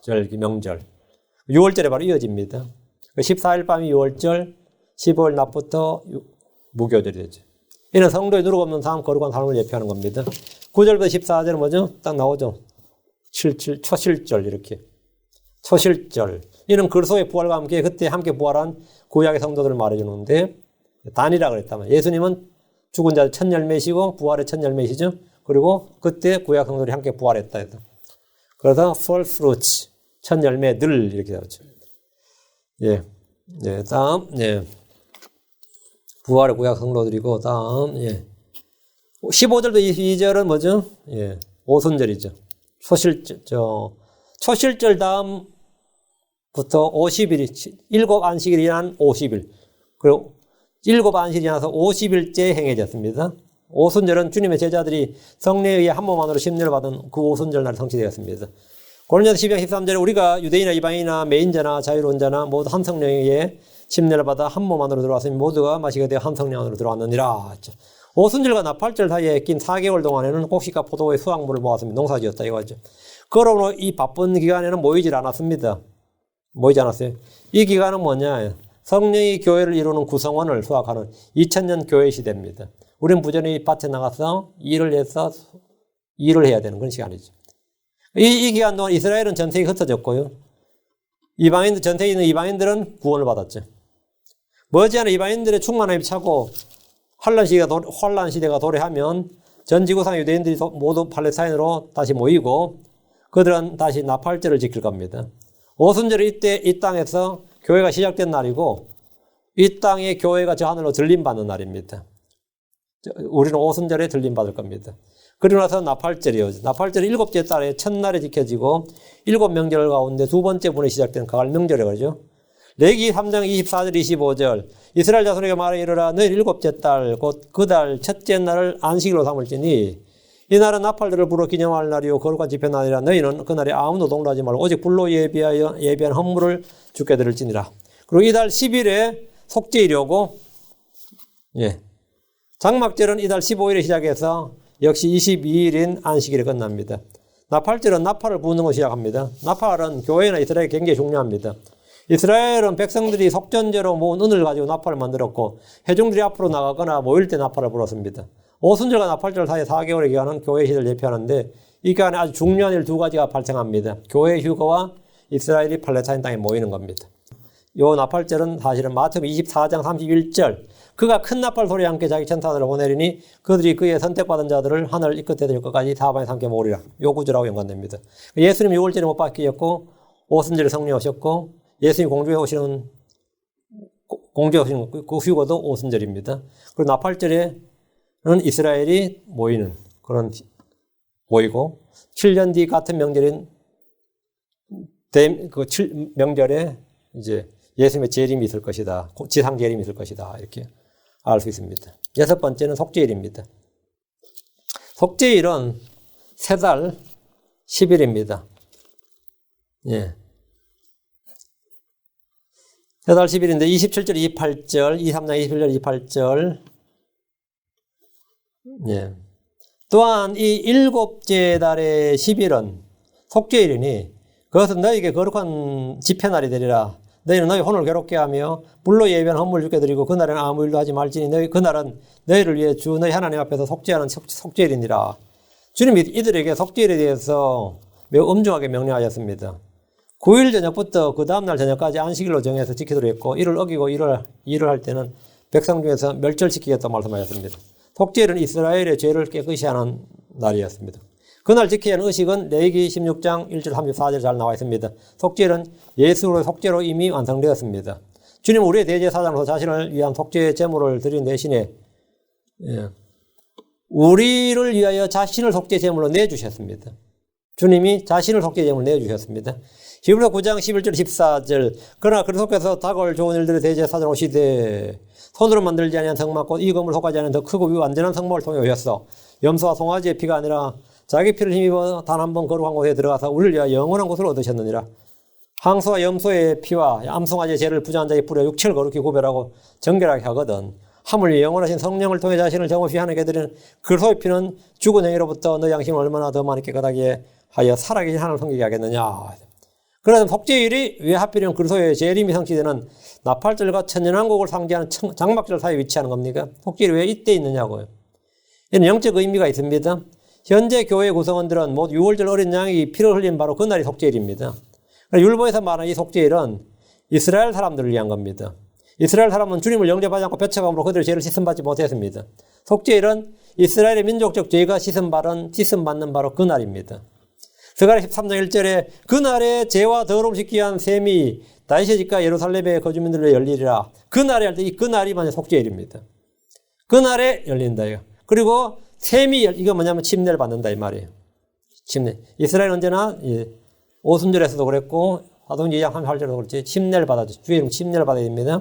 절기, 명절. 6월절에 바로 이어집니다. 14일 밤이 6월절, 15일 낮부터 무교절이 되죠. 이는 성도의 누룩 없는 삶, 거룩한 삶을 예표하는 겁니다. 9절부터 14절은 뭐죠? 딱 나오죠. 초실절 이렇게. 초실절. 이는 그리스도의 부활과 함께 그때 함께 부활한 구약의 성도들을 말해주는데 단이라 그랬다면 예수님은 죽은 자 첫 열매시고 부활의 첫 열매시죠. 그리고 그때 구약 성도들이 함께 부활했다 해서. 그래서 first fruits, 첫 열매들 이렇게 나오죠. 예. 예, 다음, 예. 부활의 구약 성도들이고, 다음, 예. 15절도 22절은 뭐죠? 예. 오순절이죠. 초실절 다음부터 50일이, 7안식일이 지난 50일. 그리고 7안식일이 지나서 50일째 행해졌습니다. 오순절은 주님의 제자들이 성령에 의해 한 몸 안으로 심려를 받은 그 오순절 날에 성취되었습니다. 고린도서 12장 13절에 우리가 유대인이나 이방인이나 매인자나 자유로운 자나 모두 한 성령에 의해 침례를 받아 한 몸 안으로 들어왔으니 모두가 마시게 되어 한 성령 안으로 들어왔느니라. 오순절과 나팔절 사이에 낀 4개월 동안에는 곡식과 포도의 수확물을 모았습니다. 농사지었다 이거죠. 그러므로 이 바쁜 기간에는 모이질 않았습니다. 모이지 않았어요. 이 기간은 뭐냐? 성령이 교회를 이루는 구성원을 수확하는 2000년 교회 시대입니다. 우리는 부전히 밭에 나가서 일을 해서 일을 해야 되는 그런 시간이죠. 이 기간 동안 이스라엘은 전 세계에 흩어졌고요. 이방인들, 전 세계에 있는 이방인들은 구원을 받았죠. 머지않아 이방인들의 충만함이 차고 환란 시대가 도래하면 전 지구상 유대인들이 모두 팔레스타인으로 다시 모이고 그들은 다시 나팔절을 지킬 겁니다. 오순절이 이때 이 땅에서 교회가 시작된 날이고 이 땅에 교회가 저 하늘로 들림받는 날입니다. 우리는 오순절에 들림받을 겁니다. 그리고 나서 나팔절이요. 나팔절이 7째 달에 첫날에 지켜지고 7명절 가운데 두 번째 분에 시작된 가을 명절이라고 그러죠. 레위기 3장 24절 25절 이스라엘 자손에게 말해 이르라 너희 7째 달 곧 그 달 첫째 날을 안식일로 삼을지니 이 날은 나팔들을 불어 기념할 날이요 거룩한 집회 날이라 너희는 그날에 아무 노동도 하지 말고 오직 불로 예비한 헌물을 주께 드릴지니라. 그리고 이달 10일에 속죄일이오고 예. 장막절은 이달 15일에 시작해서 역시 22일인 안식일에 끝납니다. 나팔절은 나팔을 부는 걸 시작합니다. 나팔은 교회나 이스라엘 굉장히 중요합니다. 이스라엘은 백성들이 속전제로 모은 은을 가지고 나팔을 만들었고 회중들이 앞으로 나가거나 모일 때 나팔을 불었습니다. 오순절과 나팔절 사이 4개월의 기간은 교회 시대를 예표하는데 이 기간에 아주 중요한 일 두 가지가 발생합니다. 교회 휴거와 이스라엘이 팔레스타인 땅에 모이는 겁니다. 이 나팔절은 사실은 마태복음 24장 31절 그가 큰 나팔 소리와 함께 자기 천사들을 보내리니 그들이 그의 선택받은 자들을 하늘 이 끝에 될 것까지 사방에서 함께 모으리라. 요 구절하고 연관됩니다. 예수님이 6월절에 못 박히셨고 오순절에 성령 오셨고 예수님이 공주에 오시는 그 휴거도 오순절입니다. 그리고 나팔절에는 이스라엘이 모이는 그런 모이고 7년 뒤 같은 명절인 그 명절에 이제 예수님의 재림이 있을 것이다. 지상 재림이 있을 것이다. 이렇게 알 수 있습니다. 6번째는 속죄일입니다. 속죄일은 세 달 10일입니다. 예. 세 달 10일인데 27절, 28절, 23장 21절, 28절. 예. 또한 이 7째 달의 10일은 속죄일이니 그것은 너희에게 거룩한 집회날이 되리라. 너희는 너희 혼을 괴롭게 하며 불로 예비한 헌물 주께 드리고 그날에는 아무 일도 하지 말지니 그날은 너희를 위해 주 너희 하나님 앞에서 속죄하는 속죄일이니라. 주님이 이들에게 속죄일에 대해서 매우 엄중하게 명령하셨습니다. 9일 저녁부터 그 다음날 저녁까지 안식일로 정해서 지키도록 했고 이를 어기고 일을 할 때는 백성 중에서 멸절시키겠다고 말씀하셨습니다. 속죄일은 이스라엘의 죄를 깨끗이 하는 날이었습니다. 그날 지켜야 하는 의식은 레위기 16장 1절 34절 잘 나와 있습니다. 속죄일은 예수의 속죄로 이미 완성되었습니다. 주님은 우리의 대제사장으로서 자신을 위한 속죄의 제물을 드린 대신에 우리를 위하여 자신을 속죄 제물로 내주셨습니다. 주님이 자신을 속죄 제물로 내주셨습니다. 히브리서 9장 11절 14절 그러나 그리스도께서 다가올 좋은 일들의 대제사장 오시되 손으로 만들지 아니한 성막 곧 이 건물 속하지 않은 더 크고 완전한 성막을 통해 오셨어. 염소와 송아지의 피가 아니라 자기 피를 힘입어 단 한 번 거룩한 곳에 들어가서 우리를 위하여 영원한 곳을 얻으셨느니라. 항소와 염소의 피와 암송아지의 죄를 부정한 자에게 뿌려 육체를 거룩히 구별하고 정결하게 하거든. 하물며 영원하신 성령을 통해 자신을 정없이 하나님께 드리는 그리스도의 피는 죽은 행위로부터 너 양심을 얼마나 더 많이 깨끗하게 하여 살아계신 하나님을 섬기게 하겠느냐. 그래서 속죄일이 왜 하필이면 그리스도의 재림이 성취되는 나팔절과 천년왕국을 상징하는 장막절 사이에 위치하는 겁니까? 속죄일이 왜 이때 있느냐고요. 이는 영적 의미가 있습니다. 현재 교회 구성원들은 모두 6월절 어린 양이 피를 흘린 바로 그날이 속죄일입니다. 율법에서 말하는 이 속죄일은 이스라엘 사람들을 위한 겁니다. 이스라엘 사람은 주님을 영접하지 않고 벼쳐감으로 그들의 죄를 씻음받지 못했습니다. 속죄일은 이스라엘의 민족적 죄가 씻음받는 바로 그날입니다. 스가랴 13장 1절에 그날에 죄와 더러움 씻기 위한 셈이 다윗의 집과 예루살렘의 거주민들로 열리리라. 그날에 할 때 이 그날이 만약 속죄일입니다. 그날에 열린다. 그리고 셈이 이거 뭐냐면 침례를 받는다 이 말이에요. 침례. 이스라엘은 언제나 오순절에서도 그랬고 사도행전 2장 38절에도 그렇지 침례를 받아죠. 주의 이름 침례를 받아야 됩니다.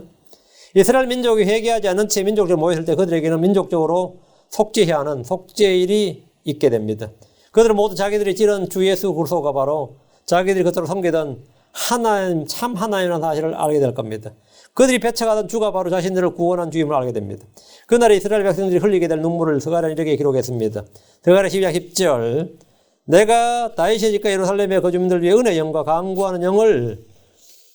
이스라엘 민족이 회개하지 않은 채 민족적으로 모였을 때 그들에게는 민족적으로 속죄해야 하는 속죄일이 있게 됩니다. 그들은 모두 자기들이 찌른 주 예수 그리스도가 바로 자기들이 그토록 섬기던 하나님, 참 하나님이라는 사실을 알게 될 겁니다. 그들이 배척하던 주가 바로 자신들을 구원한 주임을 알게 됩니다. 그날에 이스라엘 백성들이 흘리게 될 눈물을 스가랴는 이렇게 기록했습니다. 스가랴 12장 10절 내가 다윗의 집과 예루살렘의 거주민들 위해 은혜의 영과 강구하는 영을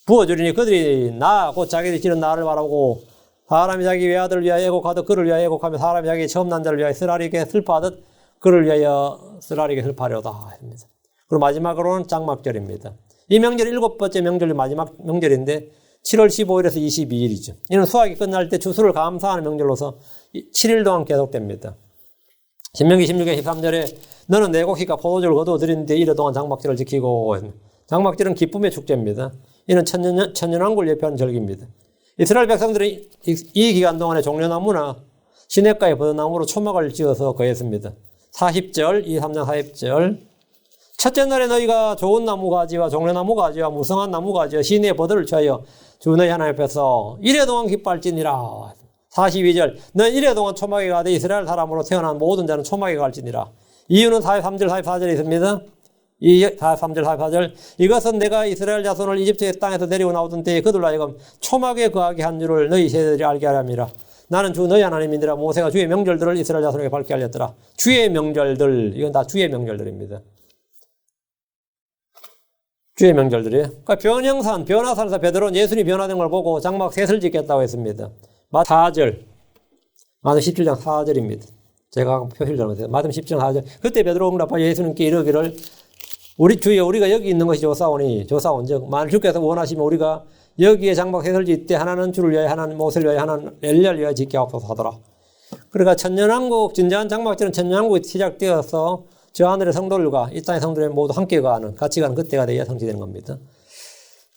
부어주리니 그들이 나 곧 자기들이 지른 나를 바라보고 사람이 자기 외아들을 위하여 애곡하듯 그를 위하여 애곡하며 사람이 자기 처음 난 자를 위하여 쓰라리게 슬퍼하듯 그를 위하여 쓰라리게 슬퍼하려다 했습니다. 그리고 마지막으로는 장막절입니다. 이 명절이 7번째 명절이 마지막 명절인데 7월 15일에서 22일이죠. 이는 수확이 끝날 때 추수를 감사하는 명절로서 7일 동안 계속됩니다. 신명기 16장 13절에 너는 내 곡식과 포도주를 거두어 드린 뒤에 이래 동안 장막절을 지키고 장막절은 기쁨의 축제입니다. 이는 천년왕국을 예표하는 절기입니다. 이스라엘 백성들은 이 기간 동안에 종려나무나 시냇가에 버드나무로 초막을 지어서 거했습니다. 40절, 23장 40절 첫째 날에 너희가 좋은 나무 가지와 종려나무 가지와 무성한 나무 가지와 시내의 버드를 취하여 주 너희 하나님 앞에서 이래 동안 기뻐할지니라. 42절 너희 이래 동안 초막에 가되 이스라엘 사람으로 태어난 모든 자는 초막에 갈지니라. 이유는 43절 44절에 있습니다. 43절 44절 이것은 내가 이스라엘 자손을 이집트의 땅에서 데리고 나오던 때에 그들로 하여금 초막에 거하게 한 줄을 너희 세대들이 알게 하렵니다. 나는 주 너희 하나님이니라. 모세가 주의 명절들을 이스라엘 자손에게 밝게 알렸더라. 주의 명절들 이건 다 주의 명절들입니다. 주의 명절들이에요. 그러니까 변화산에서 베드로는 예수님이 변화된 걸 보고 장막 셋을 짓겠다고 했습니다. 마태복음 17장 4절입니다. 제가 표시를 잘못했어요. 마태복음 17장 4절. 그때 베드로 응답하여 예수님께 이르기를 우리 주여 우리가 여기 있는 것이 조사온즉 만일 주께서 원하시면 우리가 여기에 장막 셋을 짓되 하나는 주를 위하여 하나는 모세를 위하여 하나는 엘리야를 위하여 짓게 하옵소서 하더라. 그러니까 천년왕국 진정한 장막절은 천년왕국이 시작되어서 저 하늘의 성도들과 이 땅의 성도들 모두 함께 같이 가는 그때가 되어야 성취되는 겁니다.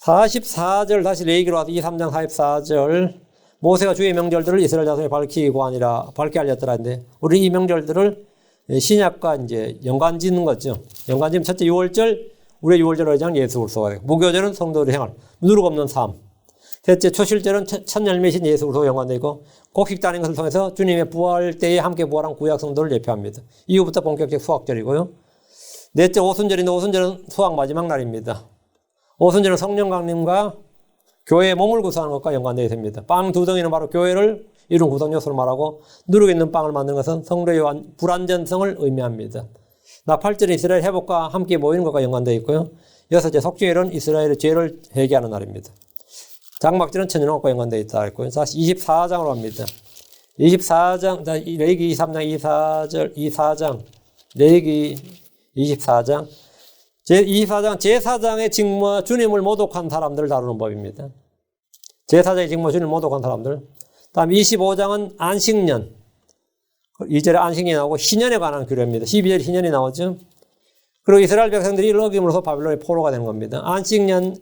44절 다시 레위기로 와서 23장 44절 모세가 주의 명절들을 이스라엘 자손에 밝게 알렸더라는데 우리 이 명절들을 신약과 이제 연관 짓는 거죠. 연관 짓는 첫째 6월절 우리의 6월절 의장 예수 그리스도가 되고 무교절은 성도들의 행할 누룩 없는 삶. 셋째 초실절은 첫 열매신 예수 그리스도가 연관되어 있고 곡식 따는 것을 통해서 주님의 부활 때에 함께 부활한 구약 성도를 예표합니다. 이후부터 본격적 수확절이고요. 넷째 오순절인데 오순절은 수확 마지막 날입니다. 오순절은 성령 강림과 교회의 몸을 구성하는 것과 연관되어 있습니다. 빵 두 덩이는 바로 교회를 이룬 구성 요소를 말하고 누룩 있는 빵을 만드는 것은 성도의 불완전성을 의미합니다. 나팔절은 이스라엘 회복과 함께 모이는 것과 연관되어 있고요. 여섯째 속죄일은 이스라엘의 죄를 회개하는 날입니다. 장막절은 천년왕국과 연관되어 있다 했고요. 다시 24장으로 갑니다. 24장, 레위기 23장 24장, 레위기 24장. 제24장, 제사장의 직무와 주님을 모독한 사람들을 다루는 법입니다. 제사장의 직무와 주님을 모독한 사람들. 다음 25장은 안식년. 2절에 안식년이 나오고 희년에 관한 규례입니다. 12절에 희년이 나오죠. 그리고 이스라엘 백성들이 이를 어김으로써 바빌론의 포로가 되는 겁니다. 안식년을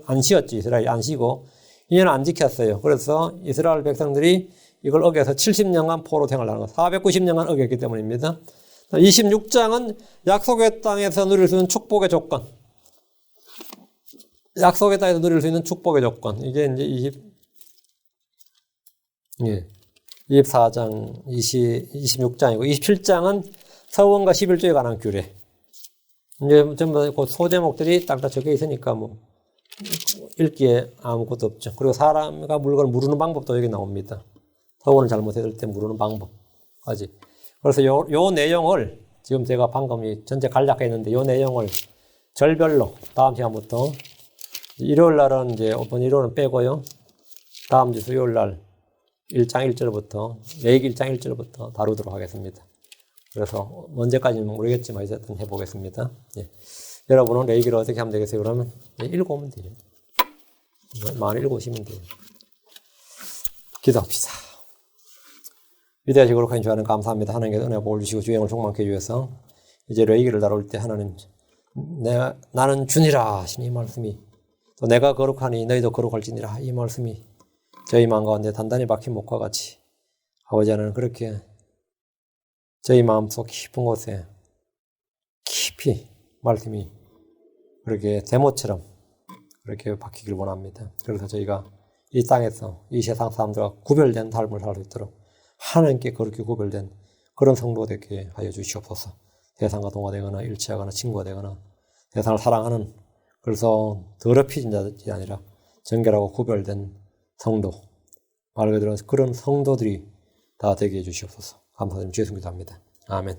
안 쉬었죠. 이스라엘이 안 쉬고 희년을 안 지켰어요. 그래서 이스라엘 백성들이 이걸 어겨서 70년간 포로 생활하는 것. 490년간 어겼기 때문입니다. 26장은 약속의 땅에서 누릴 수 있는 축복의 조건. 약속의 땅에서 누릴 수 있는 축복의 조건. 이게 이제 24장, 26장이고, 27장은 서원과 11조에 관한 규례. 이제 전부 그 소제목들이 딱딱 적혀 있으니까 뭐, 읽기에 아무것도 없죠. 그리고 사람과 물건을 무르는 방법도 여기 나옵니다. 서원을 잘못했을 때 무르는 방법까지. 그래서 요 내용을 지금 제가 방금 전체 간략했는데 요 내용을 절별로 다음 시간부터 일요일 날은 이제 오픈 일요일은 빼고요. 다음 주 수요일 날 1장 1절부터 레위기 1장 1절부터 다루도록 하겠습니다. 그래서 언제까지는 모르겠지만 어쨌든 해보겠습니다. 예. 여러분은 레위기를 어떻게 하면 되겠어요? 그러면 읽어오면 돼요. 많이 읽으시면 돼요. 기도합시다. 위대하시고 거룩하신 주하나님 감사합니다. 하나님께서 은혜 보여주시고 주행을 충만케 해주셔서 이제 레위기를 다룰 때 하나님 나는 주니라 하시니 이 말씀이 또 내가 거룩하니 너희도 거룩할지니라 이 말씀이 저희 마음 가운데 단단히 박힌 목과 같이 아버지 하나님 그렇게 저희 마음속 깊은 곳에 깊이 말씀이 그렇게 대모처럼 그렇게 박히길 원합니다. 그래서 저희가 이 땅에서 이 세상 사람들과 구별된 삶을 살 수 있도록 하나님께 그렇게 구별된 그런 성도가 되게 하여 주시옵소서. 세상과 동화되거나 일치하거나 친구가 되거나 세상을 사랑하는 그래서 더럽혀진 자들이 아니라 정결하고 구별된 성도 말 그대로 그런 성도들이 다 되게 해 주시옵소서. 감사드리며 주의 기도합니다. 아멘.